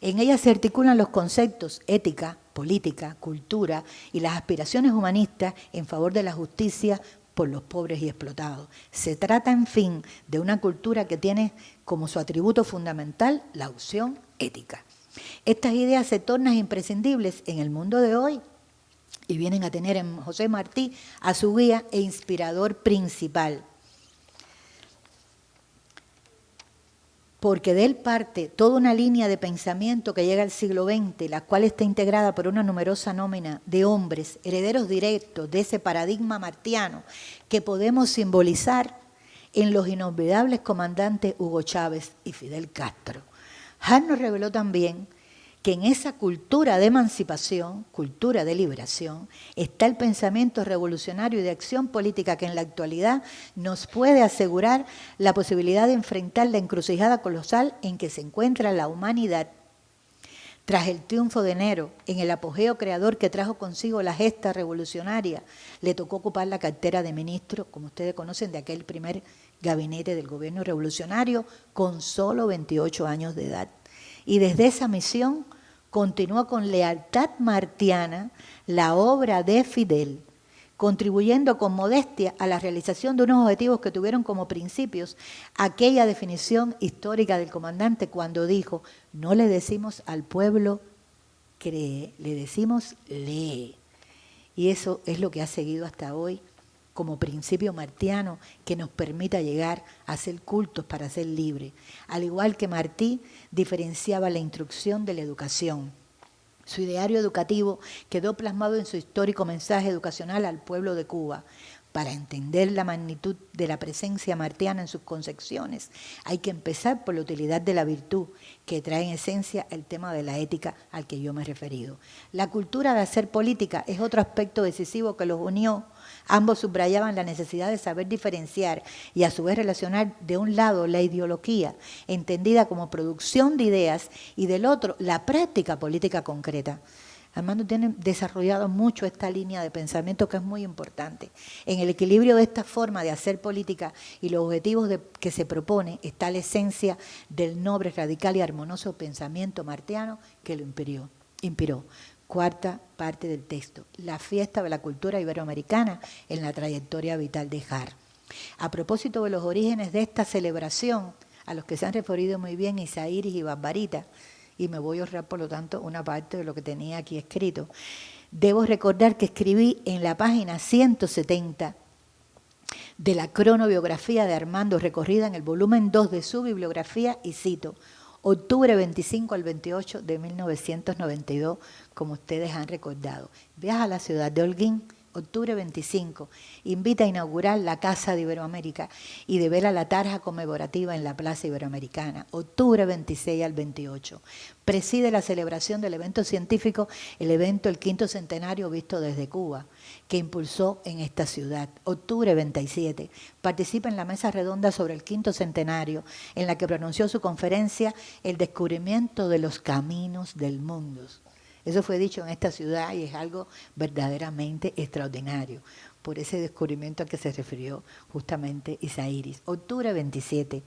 E: En ella se articulan los conceptos ética, política, cultura y las aspiraciones humanistas en favor de la justicia por los pobres y explotados. Se trata, en fin, de una cultura que tiene como su atributo fundamental la opción ética. Estas ideas se tornan imprescindibles en el mundo de hoy y vienen a tener en José Martí a su guía e inspirador principal. Porque de él parte toda una línea de pensamiento que llega al siglo XX, la cual está integrada por una numerosa nómina de hombres, herederos directos de ese paradigma martiano que podemos simbolizar en los inolvidables comandantes Hugo Chávez y Fidel Castro. Hart nos reveló también que en esa cultura de emancipación, cultura de liberación, está el pensamiento revolucionario y de acción política que en la actualidad nos puede asegurar la posibilidad de enfrentar la encrucijada colosal en que se encuentra la humanidad. Tras el triunfo de enero, en el apogeo creador que trajo consigo la gesta revolucionaria, le tocó ocupar la cartera de ministro, como ustedes conocen, de aquel primer gabinete del gobierno revolucionario, con solo 28 años de edad. Y desde esa misión continuó con lealtad martiana la obra de Fidel, contribuyendo con modestia a la realización de unos objetivos que tuvieron como principios aquella definición histórica del comandante cuando dijo: no le decimos al pueblo cree, le decimos lee. Y eso es lo que ha seguido hasta hoy como principio martiano que nos permita llegar a ser cultos para ser libres. Al igual que Martí diferenciaba la instrucción de la educación. Su ideario educativo quedó plasmado en su histórico mensaje educacional al pueblo de Cuba. Para entender la magnitud de la presencia martiana en sus concepciones, hay que empezar por la utilidad de la virtud, que trae en esencia el tema de la ética al que yo me he referido. La cultura de hacer política es otro aspecto decisivo que los unió. Ambos subrayaban la necesidad de saber diferenciar y a su vez relacionar de un lado la ideología, entendida como producción de ideas, y del otro la práctica política concreta. Armando tiene desarrollado mucho esta línea de pensamiento que es muy importante. En el equilibrio de esta forma de hacer política y los objetivos que se propone está la esencia del noble, radical y armonioso pensamiento martiano que lo inspiró. Cuarta parte del texto, la fiesta de la cultura iberoamericana en la trayectoria vital de Hart. A propósito de los orígenes de esta celebración, a los que se han referido muy bien Isairis y Barbarita, y me voy a ahorrar, por lo tanto, una parte de lo que tenía aquí escrito. Debo recordar que escribí en la página 170 de la cronobiografía de Armando, recorrida en el volumen 2 de su bibliografía, y cito: octubre 25 al 28 de 1992, como ustedes han recordado. Viaja a la ciudad de Holguín, octubre 25, invita a inaugurar la Casa de Iberoamérica y devela la tarja conmemorativa en la Plaza Iberoamericana, octubre 26 al 28. Preside la celebración del evento científico, el evento El Quinto Centenario Visto desde Cuba, que impulsó en esta ciudad, octubre 27. Participa en la mesa redonda sobre el Quinto Centenario, en la que pronunció su conferencia El descubrimiento de los caminos del mundo. Eso fue dicho en esta ciudad y es algo verdaderamente extraordinario. por ese descubrimiento al que se refirió justamente Isairis. Octubre 27.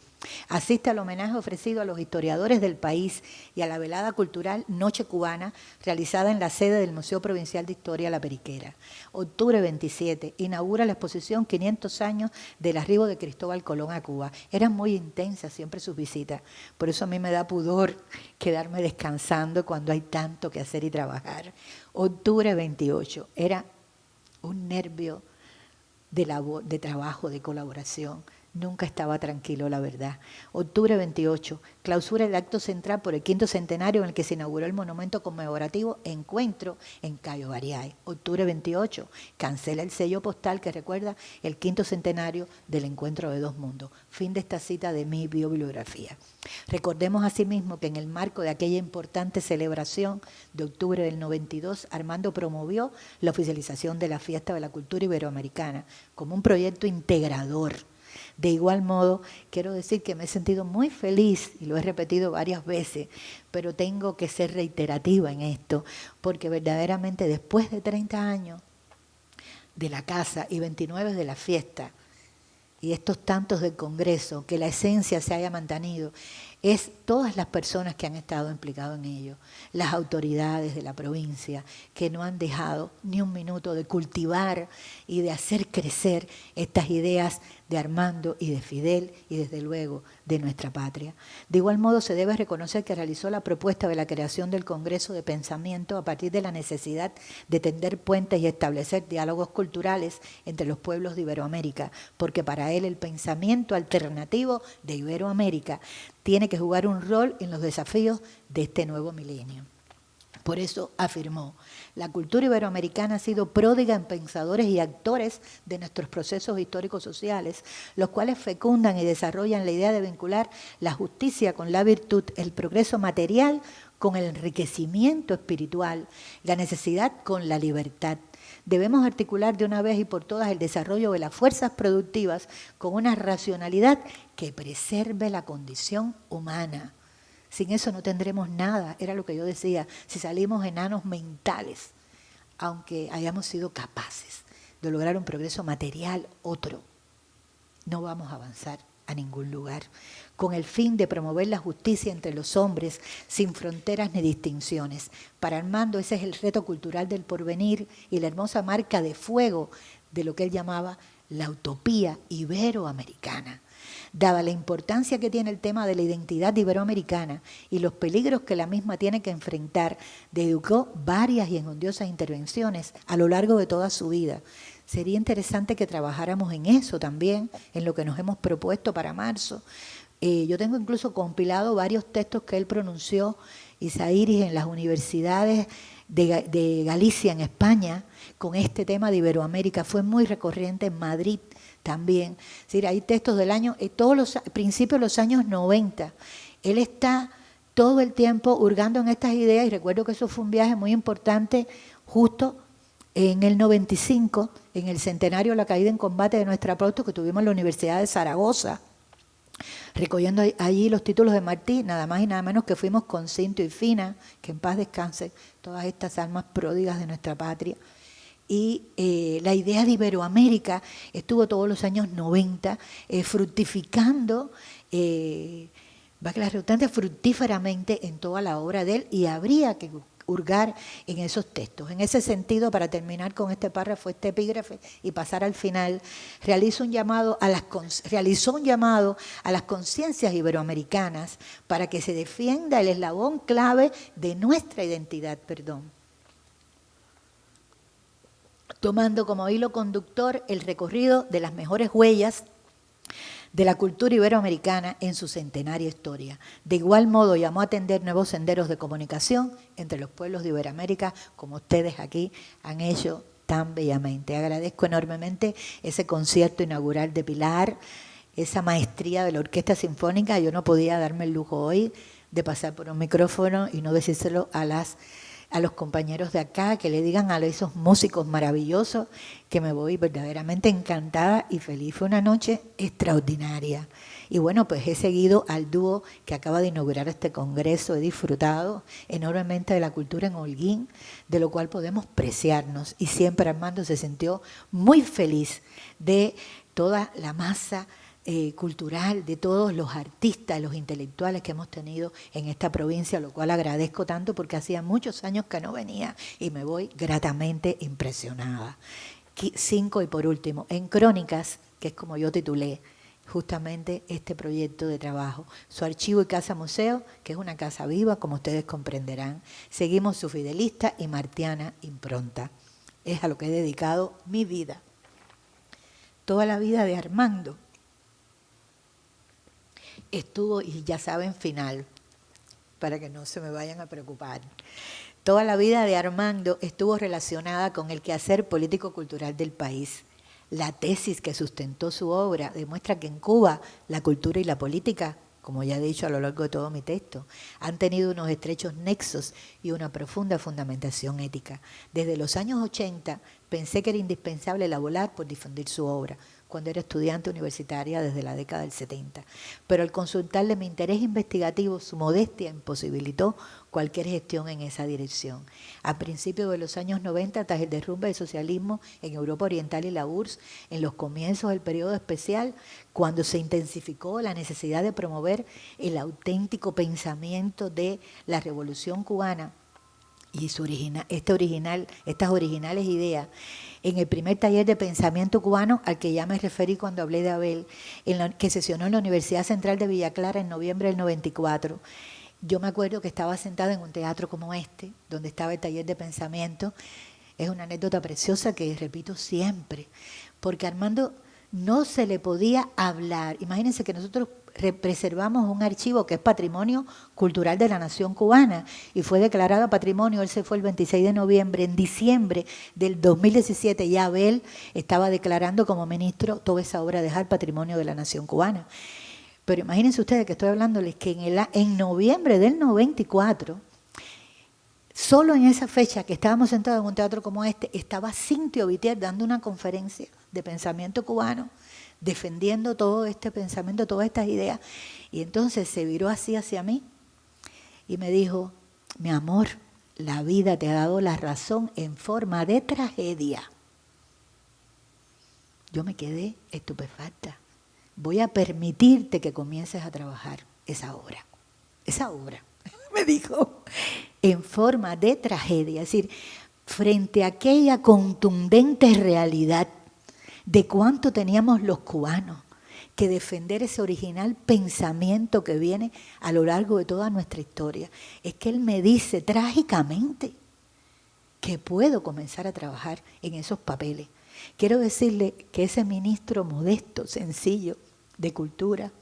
E: Asiste al homenaje ofrecido a los historiadores del país y a la velada cultural Noche Cubana, realizada en la sede del Museo Provincial de Historia La Periquera. Octubre 27. Inaugura la exposición 500 años del arribo de Cristóbal Colón a Cuba. Eran muy intensas siempre sus visitas, por eso a mí me da pudor quedarme descansando cuando hay tanto que hacer y trabajar. Octubre 28. Era un nervio de trabajo, de colaboración. Nunca estaba tranquilo, la verdad. Octubre 28, clausura el acto central por el 5º centenario en el que se inauguró el monumento conmemorativo Encuentro en Cayo Bariay. Octubre 28, cancela el sello postal que recuerda el 5º centenario del Encuentro de Dos Mundos. Fin de esta cita de mi bibliografía. Recordemos asimismo que en el marco de aquella importante celebración de octubre del 92, Armando promovió la oficialización de la Fiesta de la Cultura Iberoamericana como un proyecto integrador. De igual modo, quiero decir que me he sentido muy feliz, y lo he repetido varias veces, pero tengo que ser reiterativa en esto, porque verdaderamente después de 30 años de la casa y 29 de la fiesta, y estos tantos del Congreso, que la esencia se haya mantenido, es todas las personas que han estado implicadas en ello, las autoridades de la provincia, que no han dejado ni un minuto de cultivar y de hacer crecer estas ideas de Armando y de Fidel y desde luego de nuestra patria. De igual modo se debe reconocer que realizó la propuesta de la creación del Congreso de Pensamiento a partir de la necesidad de tender puentes y establecer diálogos culturales entre los pueblos de Iberoamérica, porque para él el pensamiento alternativo de Iberoamérica tiene que jugar un rol en los desafíos de este nuevo milenio. Por eso afirmó, la cultura iberoamericana ha sido pródiga en pensadores y actores de nuestros procesos históricos sociales, los cuales fecundan y desarrollan la idea de vincular la justicia con la virtud, el progreso material con el enriquecimiento espiritual, la necesidad con la libertad. Debemos articular de una vez y por todas el desarrollo de las fuerzas productivas con una racionalidad que preserve la condición humana. Sin eso no tendremos nada, era lo que yo decía, si salimos enanos mentales, aunque hayamos sido capaces de lograr un progreso material, otro, no vamos a avanzar a ningún lugar. Con el fin de promover la justicia entre los hombres, sin fronteras ni distinciones. Para Armando ese es el reto cultural del porvenir y la hermosa marca de fuego de lo que él llamaba la utopía iberoamericana. Dada la importancia que tiene el tema de la identidad iberoamericana y los peligros que la misma tiene que enfrentar, dedicó varias y enjundiosas intervenciones a lo largo de toda su vida. Sería interesante que trabajáramos en eso también, en lo que nos hemos propuesto para marzo. Yo tengo incluso compilado varios textos que él pronunció, Isairis, en las universidades de Galicia, en España, con este tema de Iberoamérica. Fue muy recurrente en Madrid también. Es decir, hay textos del año, todos los principios de los años 90. Él está todo el tiempo hurgando en estas ideas y recuerdo que eso fue un viaje muy importante justo en el 95, en el centenario de la caída en combate de nuestra apóstol que tuvimos en la Universidad de Zaragoza, recogiendo allí los títulos de Martí, nada más y nada menos que fuimos con Cinto y Fina, que en paz descansen todas estas almas pródigas de nuestra patria. Y la idea de Iberoamérica estuvo todos los años 90 fructificando, fructíferamente en toda la obra de él, y habría que hurgar en esos textos. En ese sentido, para terminar con este párrafo, este epígrafe y pasar al final, realizó un llamado a las conciencias iberoamericanas para que se defienda el eslabón clave de nuestra identidad, tomando como hilo conductor el recorrido de las mejores huellas de la cultura iberoamericana en su centenaria historia. De igual modo llamó a tender nuevos senderos de comunicación entre los pueblos de Iberoamérica, como ustedes aquí han hecho tan bellamente. Agradezco enormemente ese concierto inaugural de Pilar, esa maestría de la Orquesta Sinfónica. Yo no podía darme el lujo hoy de pasar por un micrófono y no decírselo a los compañeros de acá, que le digan a esos músicos maravillosos que me voy verdaderamente encantada y feliz. Fue una noche extraordinaria Y bueno, pues he seguido al dúo que acaba de inaugurar este congreso, he disfrutado enormemente de la cultura en Holguín, de lo cual podemos preciarnos. Y siempre Armando se sintió muy feliz de toda la masa cultural, de todos los artistas, los intelectuales que hemos tenido en esta provincia, lo cual agradezco tanto porque hacía muchos años que no venía y me voy gratamente impresionada. 5, y por último, en Crónicas, que es como yo titulé justamente este proyecto de trabajo, su archivo y casa museo, que es una casa viva, como ustedes comprenderán. Seguimos su fidelista y martiana impronta. Es a lo que he dedicado mi vida. Toda la vida de Armando estuvo, y ya saben, final, para que no se me vayan a preocupar. Toda la vida de Armando estuvo relacionada con el quehacer político-cultural del país. La tesis que sustentó su obra demuestra que en Cuba la cultura y la política, como ya he dicho a lo largo de todo mi texto, han tenido unos estrechos nexos y una profunda fundamentación ética. Desde los años 80 pensé que era indispensable elaborar por difundir su obra, cuando era estudiante universitaria desde la década del 70. Pero al consultarle mi interés investigativo, su modestia imposibilitó cualquier gestión en esa dirección. A principios de los años 90, tras el derrumbe del socialismo en Europa Oriental y la URSS, en los comienzos del periodo especial, cuando se intensificó la necesidad de promover el auténtico pensamiento de la Revolución Cubana, y estas originales ideas, en el primer taller de pensamiento cubano al que ya me referí cuando hablé de Abel, que sesionó en la Universidad Central de Villa Clara en noviembre del 94, yo me acuerdo que estaba sentada en un teatro como este, donde estaba el taller de pensamiento. Es una anécdota preciosa que repito siempre, porque a Armando no se le podía hablar. Imagínense que nosotros preservamos un archivo que es patrimonio cultural de la nación cubana y fue declarado patrimonio. Él se fue el 26 de noviembre. En diciembre del 2017 ya Abel estaba declarando como ministro toda esa obra de arte patrimonio de la nación cubana. Pero imagínense ustedes que estoy hablándoles que en noviembre del 94, solo en esa fecha que estábamos sentados en un teatro como este, estaba Cintio Vitier dando una conferencia de pensamiento cubano, defendiendo todo este pensamiento, todas estas ideas. Y entonces se viró así hacia mí y me dijo: mi amor, la vida te ha dado la razón en forma de tragedia. Yo me quedé estupefacta. Voy a permitirte que comiences a trabajar esa obra, me dijo, en forma de tragedia. Es decir, frente a aquella contundente realidad de cuánto teníamos los cubanos que defender ese original pensamiento que viene a lo largo de toda nuestra historia, es que él me dice trágicamente que puedo comenzar a trabajar en esos papeles. Quiero decirle que ese ministro modesto, sencillo, de cultura,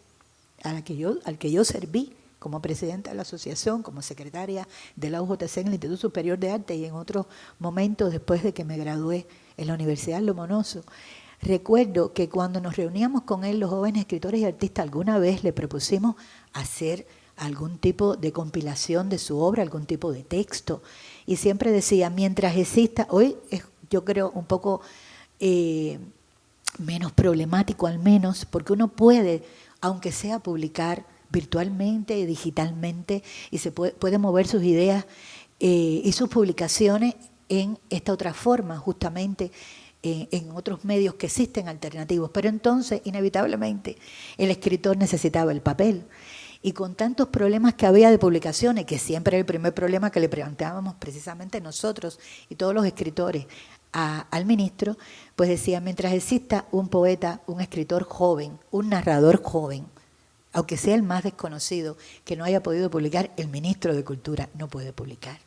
E: al que yo serví como presidenta de la asociación, como secretaria de la UJC en el Instituto Superior de Arte y en otros momentos después de que me gradué en la Universidad Lomonosov, recuerdo que cuando nos reuníamos con él, los jóvenes escritores y artistas, alguna vez le propusimos hacer algún tipo de compilación de su obra, algún tipo de texto, y siempre decía, mientras exista, hoy es, yo creo, un poco menos problemático al menos, porque uno puede, aunque sea publicar virtualmente, digitalmente, y se puede mover sus ideas y sus publicaciones en esta otra forma, justamente en otros medios que existen alternativos. Pero entonces, inevitablemente, el escritor necesitaba el papel. Y con tantos problemas que había de publicaciones, que siempre era el primer problema que le planteábamos precisamente nosotros y todos los escritores al ministro, pues decía, mientras exista un poeta, un escritor joven, un narrador joven, aunque sea el más desconocido, que no haya podido publicar, el ministro de Cultura no puede publicar.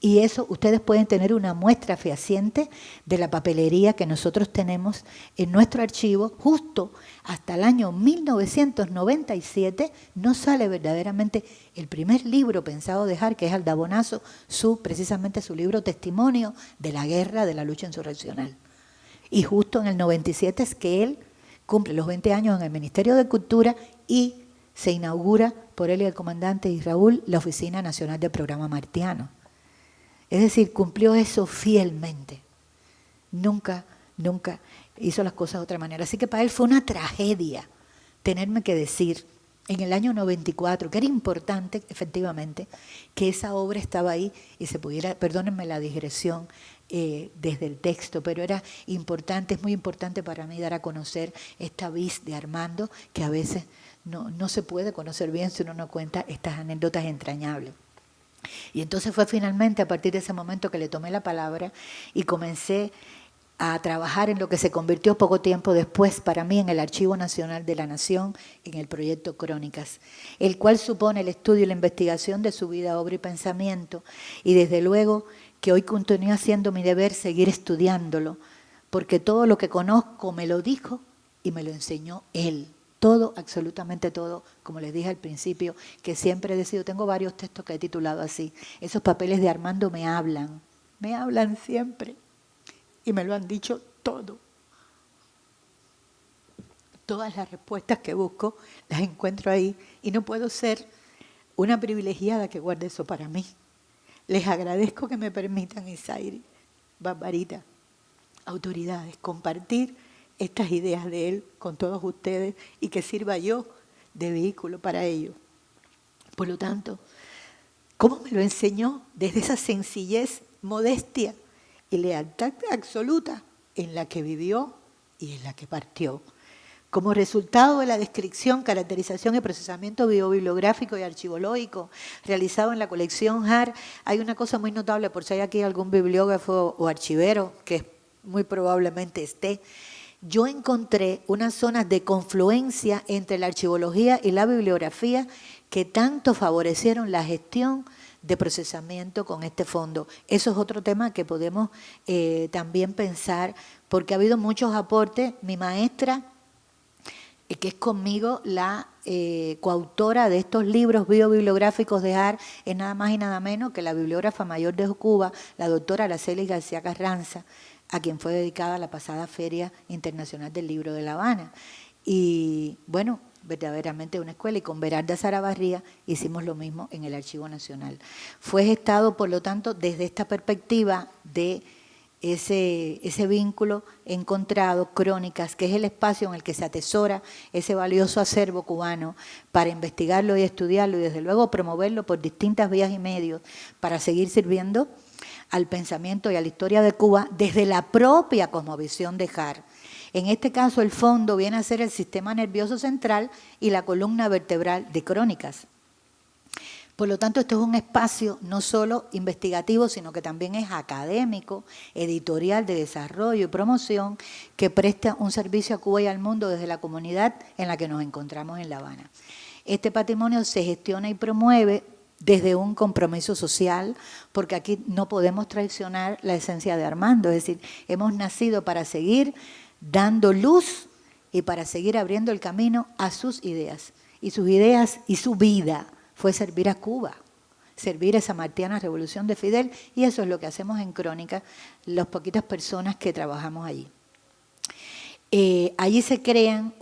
E: Y eso ustedes pueden tener una muestra fehaciente de la papelería que nosotros tenemos en nuestro archivo. Justo hasta el año 1997 no sale verdaderamente el primer libro pensado dejar, que es Aldabonazo, precisamente su libro Testimonio de la Guerra, de la Lucha Insurreccional. Y justo en el 97 es que él cumple los 20 años en el Ministerio de Cultura y se inaugura por él y el comandante y Raúl la Oficina Nacional del Programa Martiano. Es decir, cumplió eso fielmente. Nunca hizo las cosas de otra manera. Así que para él fue una tragedia tenerme que decir en el año 94 que era importante, efectivamente, que esa obra estaba ahí y se pudiera, perdónenme la digresión desde el texto, pero era importante, es muy importante para mí dar a conocer esta vis de Armando, que a veces no se puede conocer bien si uno no cuenta estas anécdotas entrañables. Y entonces fue finalmente a partir de ese momento que le tomé la palabra y comencé a trabajar en lo que se convirtió poco tiempo después para mí en el Archivo Nacional de la Nación, en el proyecto Crónicas, el cual supone el estudio y la investigación de su vida, obra y pensamiento, y desde luego que hoy continúa siendo mi deber seguir estudiándolo, porque todo lo que conozco me lo dijo y me lo enseñó él. Todo, absolutamente todo, como les dije al principio, que siempre he decidido, tengo varios textos que he titulado así, esos papeles de Armando me hablan siempre. Y me lo han dicho todo. Todas las respuestas que busco las encuentro ahí y no puedo ser una privilegiada que guarde eso para mí. Les agradezco que me permitan, Isairi, Barbarita, autoridades, compartir estas ideas de él con todos ustedes y que sirva yo de vehículo para ello. Por lo tanto, ¿cómo me lo enseñó? Desde esa sencillez, modestia y lealtad absoluta en la que vivió y en la que partió. Como resultado de la descripción, caracterización y procesamiento biobibliográfico y archivológico realizado en la colección HAR, hay una cosa muy notable, por si hay aquí algún bibliógrafo o archivero, que muy probablemente esté. Yo encontré unas zonas de confluencia entre la archivología y la bibliografía que tanto favorecieron la gestión de procesamiento con este fondo. Eso es otro tema que podemos también pensar, porque ha habido muchos aportes. Mi maestra, que es conmigo la coautora de estos libros biobibliográficos de HAR, es nada más y nada menos que la bibliógrafa mayor de Cuba, la doctora Araceli García Carranza, a quien fue dedicada la pasada Feria Internacional del Libro de La Habana. Y bueno, verdaderamente una escuela, y con Berarda Sarabarría hicimos lo mismo en el Archivo Nacional. Fue gestado, por lo tanto, desde esta perspectiva de ese vínculo encontrado, Crónicas, que es el espacio en el que se atesora ese valioso acervo cubano para investigarlo y estudiarlo y desde luego promoverlo por distintas vías y medios para seguir sirviendo al pensamiento y a la historia de Cuba desde la propia cosmovisión de HAR. En este caso, el fondo viene a ser el sistema nervioso central y la columna vertebral de Crónicas. Por lo tanto, esto es un espacio no solo investigativo, sino que también es académico, editorial, de desarrollo y promoción, que presta un servicio a Cuba y al mundo desde la comunidad en la que nos encontramos en La Habana. Este patrimonio se gestiona y promueve desde un compromiso social, porque aquí no podemos traicionar la esencia de Armando, es decir, hemos nacido para seguir dando luz y para seguir abriendo el camino a sus ideas. Y sus ideas y su vida fue servir a Cuba, servir a esa martiana revolución de Fidel, y eso es lo que hacemos en Crónicas, las poquitas personas que trabajamos allí. Allí se crean,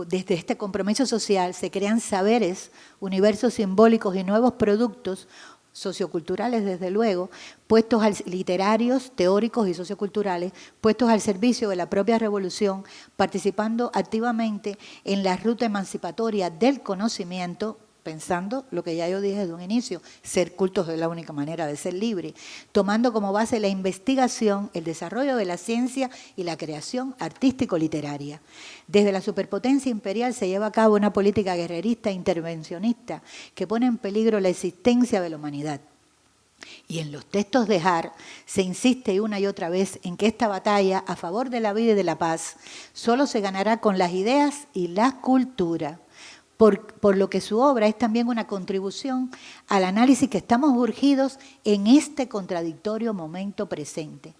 E: desde este compromiso social, se crean saberes, universos simbólicos y nuevos productos socioculturales, desde luego, literarios, teóricos y socioculturales, puestos al servicio de la propia revolución, participando activamente en la ruta emancipatoria del conocimiento, pensando lo que ya yo dije desde un inicio, ser cultos es la única manera de ser libre, tomando como base la investigación, el desarrollo de la ciencia y la creación artístico-literaria. Desde la superpotencia imperial se lleva a cabo una política guerrerista e intervencionista que pone en peligro la existencia de la humanidad. Y en los textos de HAR se insiste una y otra vez en que esta batalla a favor de la vida y de la paz solo se ganará con las ideas y la cultura. Por lo que su obra es también una contribución al análisis que estamos urgidos en este contradictorio momento presente.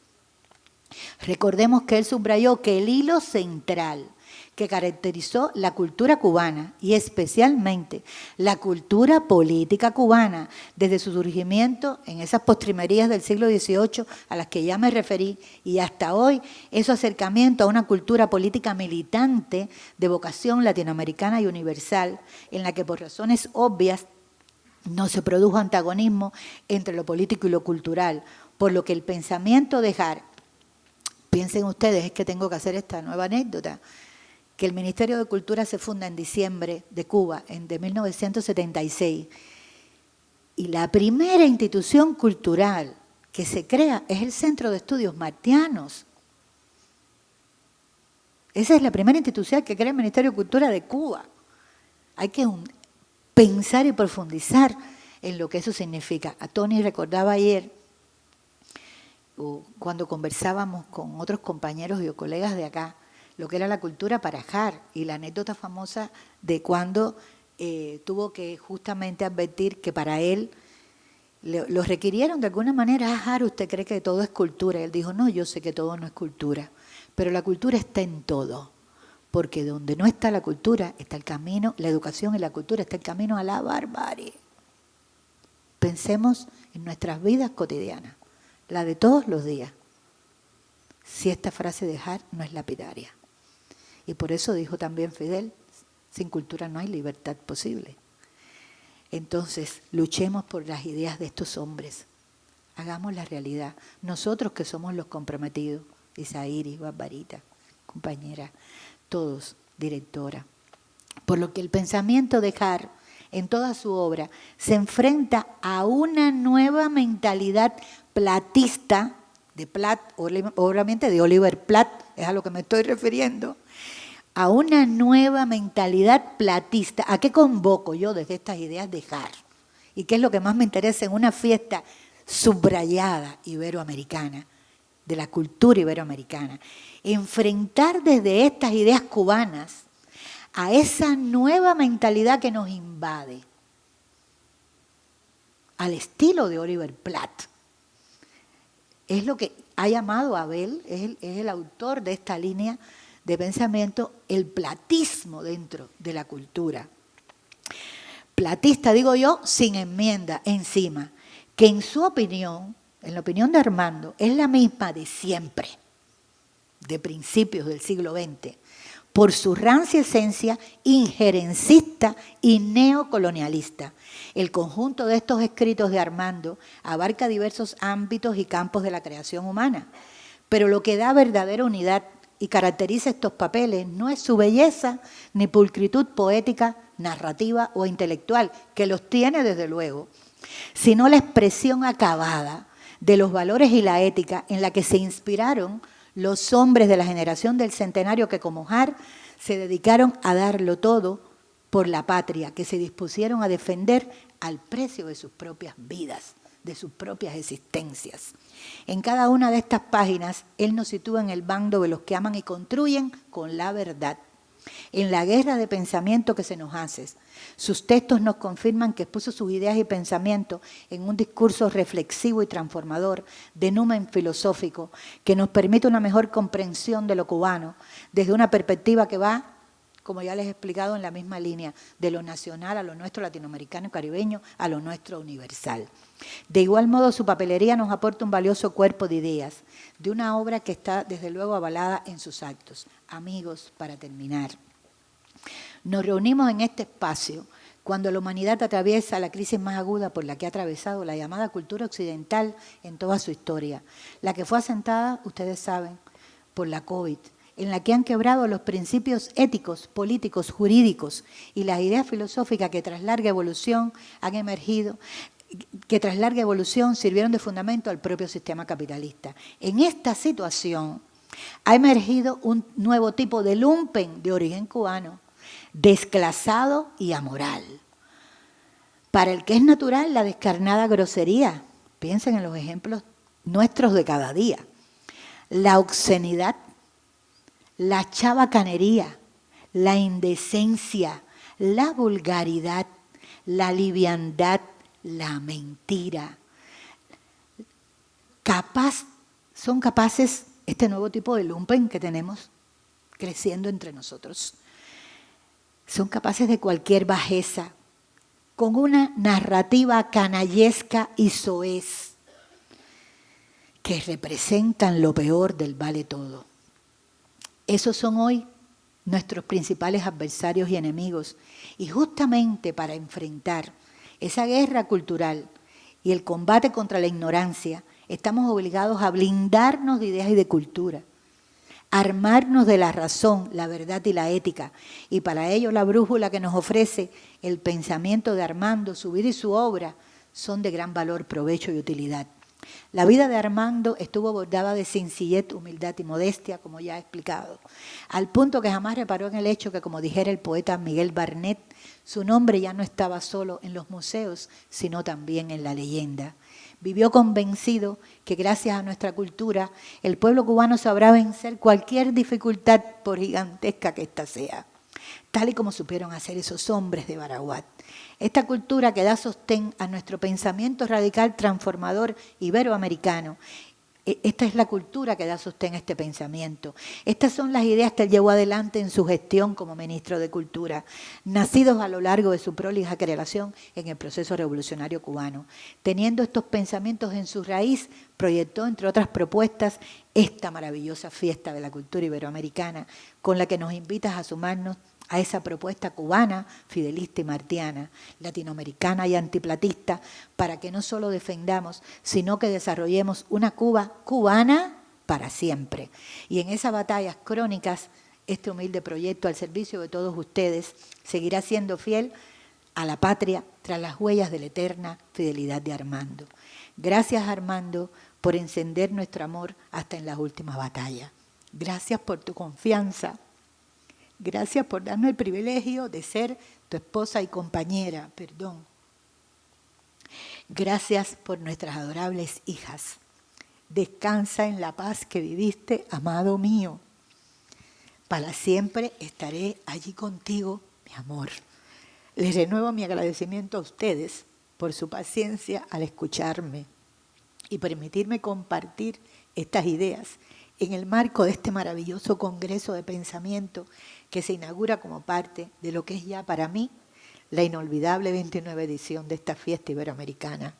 E: Recordemos que él subrayó que el hilo central que caracterizó la cultura cubana y especialmente la cultura política cubana desde su surgimiento en esas postrimerías del siglo XVIII a las que ya me referí y hasta hoy, es su acercamiento a una cultura política militante de vocación latinoamericana y universal, en la que por razones obvias no se produjo antagonismo entre lo político y lo cultural, por lo que el pensamiento de HAR, piensen ustedes, es que tengo que hacer esta nueva anécdota, que el Ministerio de Cultura se funda en diciembre de Cuba, de 1976, y la primera institución cultural que se crea es el Centro de Estudios Martianos. Esa es la primera institución que crea el Ministerio de Cultura de Cuba. Hay que pensar y profundizar en lo que eso significa. A Tony recordaba ayer, cuando conversábamos con otros compañeros y colegas de acá, lo que era la cultura para Har, y la anécdota famosa de cuando tuvo que justamente advertir que para él lo requirieron de alguna manera. Har, ¿usted cree que todo es cultura? Y él dijo, no, yo sé que todo no es cultura, pero la cultura está en todo, porque donde no está la cultura está el camino, la educación y la cultura está el camino a la barbarie. Pensemos en nuestras vidas cotidianas, la de todos los días, si esta frase de Har no es lapidaria. Y por eso dijo también Fidel, sin cultura no hay libertad posible. Entonces, luchemos por las ideas de estos hombres, hagamos la realidad. Nosotros que somos los comprometidos, Isairis, Barbarita, compañera, todos, directora. Por lo que el pensamiento de Har, en toda su obra, se enfrenta a una nueva mentalidad platista, de Platt, obviamente de Oliver Platt, es a lo que me estoy refiriendo, a una nueva mentalidad platista. ¿A qué convoco yo desde estas ideas de Har? ¿Y qué es lo que más me interesa en una fiesta subrayada iberoamericana, de la cultura iberoamericana? Enfrentar desde estas ideas cubanas a esa nueva mentalidad que nos invade, al estilo de Oliver Platt. Es lo que ha llamado Abel, es el autor de esta línea de pensamiento, el platismo dentro de la cultura. Platista, digo yo, sin enmienda encima, que en su opinión, en la opinión de Armando, es la misma de siempre, de principios del siglo XX, por su rancia esencia injerencista y neocolonialista. El conjunto de estos escritos de Armando abarca diversos ámbitos y campos de la creación humana, pero lo que da verdadera unidad y caracteriza estos papeles no es su belleza ni pulcritud poética, narrativa o intelectual, que los tiene desde luego, sino la expresión acabada de los valores y la ética en la que se inspiraron los hombres de la generación del centenario que como Har se dedicaron a darlo todo por la patria, que se dispusieron a defender al precio de sus propias vidas, de sus propias existencias. En cada una de estas páginas, él nos sitúa en el bando de los que aman y construyen con la verdad. En la guerra de pensamiento que se nos hace, sus textos nos confirman que expuso sus ideas y pensamientos en un discurso reflexivo y transformador, de numen filosófico, que nos permite una mejor comprensión de lo cubano, desde una perspectiva que va, como ya les he explicado, en la misma línea, de lo nacional a lo nuestro latinoamericano y caribeño, a lo nuestro universal. De igual modo, su papelería nos aporta un valioso cuerpo de ideas, de una obra que está desde luego avalada en sus actos. Amigos, para terminar, nos reunimos en este espacio cuando la humanidad atraviesa la crisis más aguda por la que ha atravesado la llamada cultura occidental en toda su historia, la que fue asentada, ustedes saben, por la COVID, en la que han quebrado los principios éticos, políticos, jurídicos y las ideas filosóficas que tras larga evolución han emergido, que tras larga evolución sirvieron de fundamento al propio sistema capitalista. En esta situación ha emergido un nuevo tipo de lumpen de origen cubano, desclasado y amoral, para el que es natural la descarnada grosería. Piensen en los ejemplos nuestros de cada día. La obscenidad, la chabacanería, la indecencia, la vulgaridad, la liviandad, la mentira. Son capaces, este nuevo tipo de lumpen que tenemos creciendo entre nosotros, son capaces de cualquier bajeza, con una narrativa canallesca y soez, que representan lo peor del vale todo. Esos son hoy nuestros principales adversarios y enemigos, y justamente para enfrentar esa guerra cultural y el combate contra la ignorancia, estamos obligados a blindarnos de ideas y de cultura, armarnos de la razón, la verdad y la ética. Y para ello la brújula que nos ofrece el pensamiento de Armando, su vida y su obra, son de gran valor, provecho y utilidad. La vida de Armando estuvo bordada de sencillez, humildad y modestia, como ya he explicado, al punto que jamás reparó en el hecho que, como dijera el poeta Miguel Barnett, su nombre ya no estaba solo en los museos, sino también en la leyenda. Vivió convencido que gracias a nuestra cultura, el pueblo cubano sabrá vencer cualquier dificultad, por gigantesca que ésta sea, tal y como supieron hacer esos hombres de Baraguat. Esta cultura que da sostén a nuestro pensamiento radical transformador iberoamericano. Esta es la cultura que da sostén a este pensamiento. Estas son las ideas que él llevó adelante en su gestión como ministro de Cultura, nacidos a lo largo de su prolija creación en el proceso revolucionario cubano. Teniendo estos pensamientos en su raíz, proyectó, entre otras propuestas, esta maravillosa fiesta de la cultura iberoamericana, con la que nos invitas a sumarnos a esa propuesta cubana, fidelista y martiana, latinoamericana y antiplatista, para que no solo defendamos, sino que desarrollemos una Cuba cubana para siempre. Y en esas batallas crónicas, este humilde proyecto al servicio de todos ustedes seguirá siendo fiel a la patria tras las huellas de la eterna fidelidad de Armando. Gracias, Armando, por encender nuestro amor hasta en las últimas batallas. Gracias por tu confianza. Gracias por darme el privilegio de ser tu esposa y compañera, Gracias por nuestras adorables hijas. Descansa en la paz que viviste, amado mío. Para siempre estaré allí contigo, mi amor. Les renuevo mi agradecimiento a ustedes por su paciencia al escucharme y permitirme compartir estas ideas en el marco de este maravilloso congreso de pensamiento que se inaugura como parte de lo que es ya para mí la inolvidable 29 edición de esta fiesta iberoamericana,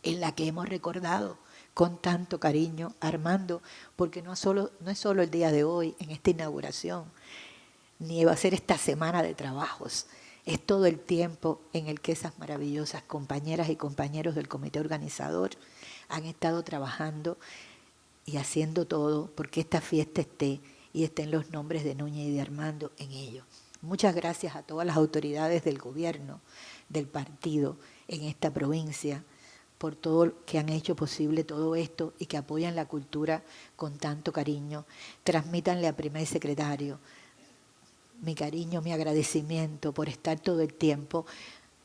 E: en la que hemos recordado con tanto cariño a Armando, porque no es solo el día de hoy, en esta inauguración, ni va a ser esta semana de trabajos, es todo el tiempo en el que esas maravillosas compañeras y compañeros del comité organizador han estado trabajando y haciendo todo porque esta fiesta esté y estén los nombres de Núñez y de Armando en ello. Muchas gracias a todas las autoridades del gobierno, del partido en esta provincia, por todo lo que han hecho posible todo esto y que apoyan la cultura con tanto cariño. Transmítanle al primer secretario mi cariño, mi agradecimiento por estar todo el tiempo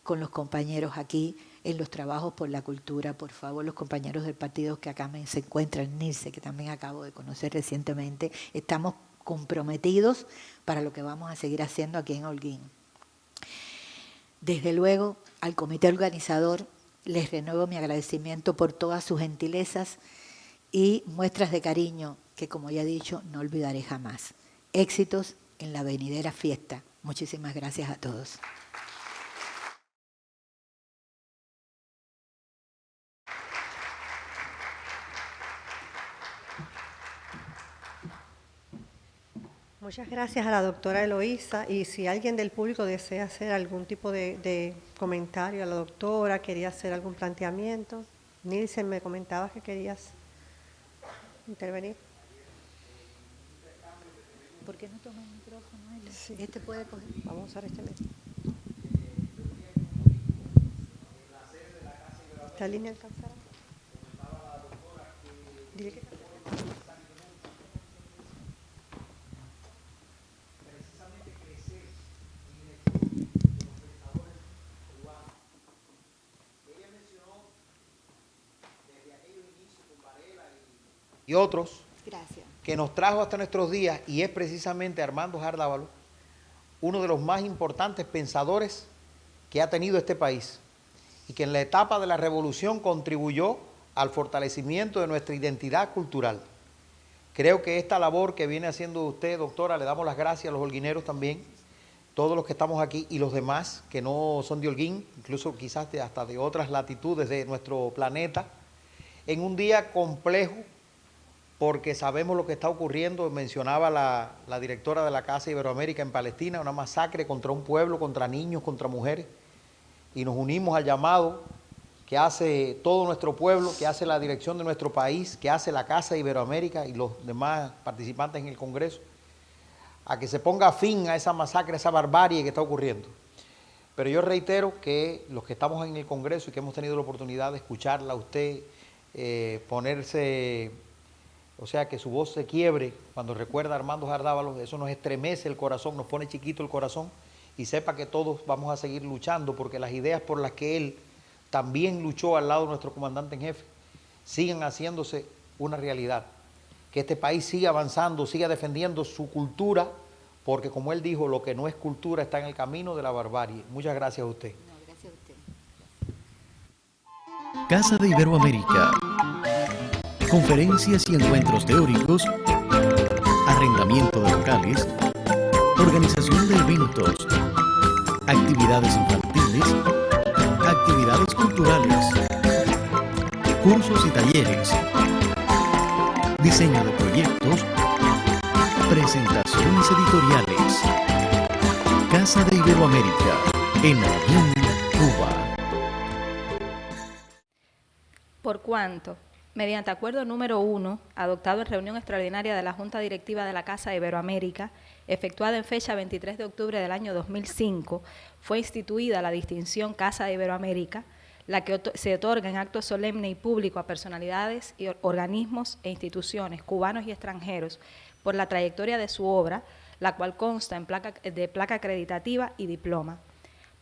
E: con los compañeros aquí en los trabajos por la cultura. Por favor, los compañeros del partido que acá se encuentran, Nilce, que también acabo de conocer recientemente, estamos comprometidos para lo que vamos a seguir haciendo aquí en Holguín. Desde luego, al comité organizador les renuevo mi agradecimiento por todas sus gentilezas y muestras de cariño que, como ya he dicho, no olvidaré jamás. Éxitos en la venidera fiesta. Muchísimas gracias a todos.
C: Muchas gracias a la doctora Eloísa, y si alguien del público desea hacer algún tipo de comentario a la doctora, quería hacer algún planteamiento. Nilsen, me comentabas que querías intervenir.
E: ¿Por qué no toma el micrófono?
C: Sí.
E: Este puede coger.
C: Vamos a usar este mismo. ¿Esta línea alcanzará? Dile que...
F: Y otros,
E: Gracias.
F: que nos trajo hasta nuestros días, y es precisamente Armando Jardávalo, uno de los más importantes pensadores que ha tenido este país, y que en la etapa de la revolución contribuyó al fortalecimiento de nuestra identidad cultural. Creo que esta labor que viene haciendo usted, doctora, le damos las gracias a los holguineros también, todos los que estamos aquí y los demás que no son de Holguín, incluso quizás hasta de otras latitudes de nuestro planeta, en un día complejo, porque sabemos lo que está ocurriendo. Mencionaba la directora de la Casa Iberoamérica en Palestina, una masacre contra un pueblo, contra niños, contra mujeres, y nos unimos al llamado que hace todo nuestro pueblo, que hace la dirección de nuestro país, que hace la Casa de Iberoamérica y los demás participantes en el Congreso, a que se ponga fin a esa masacre, a esa barbarie que está ocurriendo. Pero yo reitero que los que estamos en el Congreso y que hemos tenido la oportunidad de escucharla a usted, ponerse, o sea, que su voz se quiebre cuando recuerda a Armando Jar Dávalos, eso nos estremece el corazón, nos pone chiquito el corazón, y sepa que todos vamos a seguir luchando porque las ideas por las que él también luchó al lado de nuestro comandante en jefe sigan haciéndose una realidad. Que este país siga avanzando, siga defendiendo su cultura, porque como él dijo, lo que no es cultura está en el camino de la barbarie. Muchas gracias a usted.
E: No, gracias a usted.
A: Casa de Iberoamérica. Conferencias y encuentros teóricos, arrendamiento de locales, organización de eventos, actividades infantiles, actividades culturales, cursos y talleres, diseño de proyectos, presentaciones editoriales. Casa de Iberoamérica, en Holguín, Cuba.
D: Por cuanto, mediante acuerdo número 1, adoptado en reunión extraordinaria de la Junta Directiva de la Casa de Iberoamérica, efectuada en fecha 23 de octubre del año 2005, fue instituida la distinción Casa de Iberoamérica, la que se otorga en acto solemne y público a personalidades, y organismos e instituciones cubanos y extranjeros por la trayectoria de su obra, la cual consta en placa acreditativa y diploma.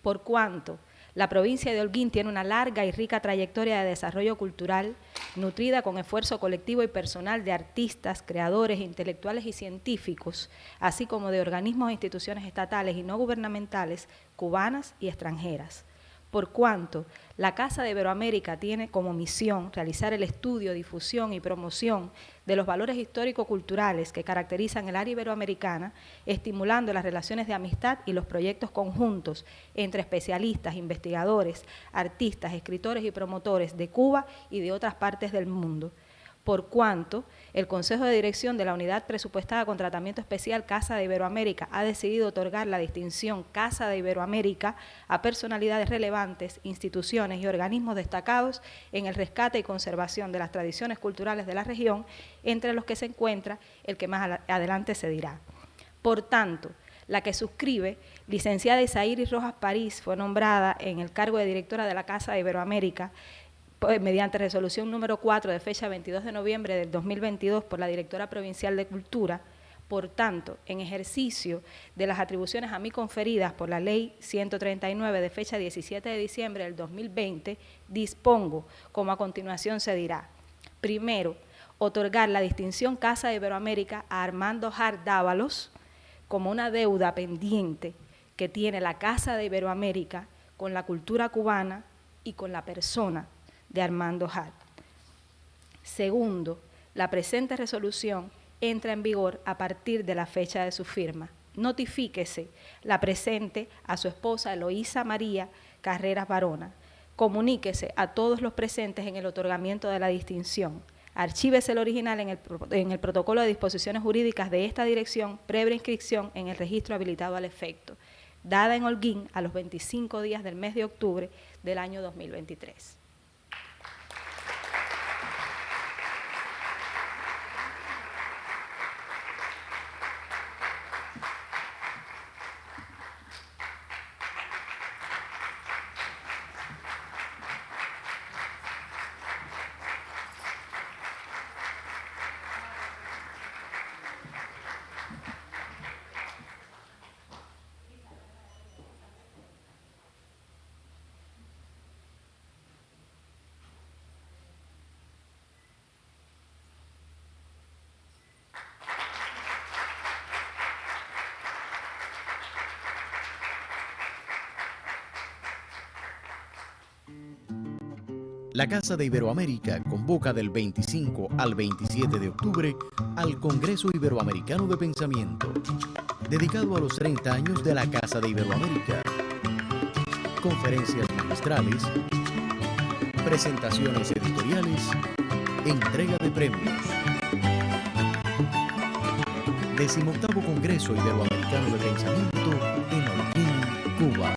D: Por cuanto la provincia de Holguín tiene una larga y rica trayectoria de desarrollo cultural, nutrida con esfuerzo colectivo y personal de artistas, creadores, intelectuales y científicos, así como de organismos e instituciones estatales y no gubernamentales, cubanas y extranjeras. Por cuanto la Casa de Iberoamérica tiene como misión realizar el estudio, difusión y promoción de los valores histórico-culturales que caracterizan el área iberoamericana, estimulando las relaciones de amistad y los proyectos conjuntos entre especialistas, investigadores, artistas, escritores y promotores de Cuba y de otras partes del mundo. Por cuanto el Consejo de Dirección de la Unidad Presupuestada con Tratamiento Especial Casa de Iberoamérica ha decidido otorgar la distinción Casa de Iberoamérica a personalidades relevantes, instituciones y organismos destacados en el rescate y conservación de las tradiciones culturales de la región, entre los que se encuentra el que más adelante se dirá. Por tanto, la que suscribe, licenciada Isairis Rojas París, fue nombrada en el cargo de directora de la Casa de Iberoamérica mediante resolución número 4 de fecha 22 de noviembre del 2022 por la directora provincial de Cultura. Por tanto, en ejercicio de las atribuciones a mí conferidas por la Ley 139 de fecha 17 de diciembre del 2020, dispongo, como a continuación se dirá. Primero, otorgar la distinción Casa de Iberoamérica a Armando Jar Dávalos como una deuda pendiente que tiene la Casa de Iberoamérica con la cultura cubana y con la persona de Armando Jar. Segundo, la presente resolución entra en vigor a partir de la fecha de su firma. Notifíquese la presente a su esposa Eloísa María Carreras Barona. Comuníquese a todos los presentes en el otorgamiento de la distinción. Archívese el original en el protocolo de disposiciones jurídicas de esta dirección, previa inscripción en el registro habilitado al efecto, dada en Holguín a los 25 días del mes de octubre del año 2023.
A: La Casa de Iberoamérica convoca del 25 al 27 de octubre al Congreso Iberoamericano de Pensamiento, dedicado a los 30 años de la Casa de Iberoamérica. Conferencias magistrales, presentaciones editoriales, entrega de premios. 18º Congreso Iberoamericano de Pensamiento en Holguín, Cuba.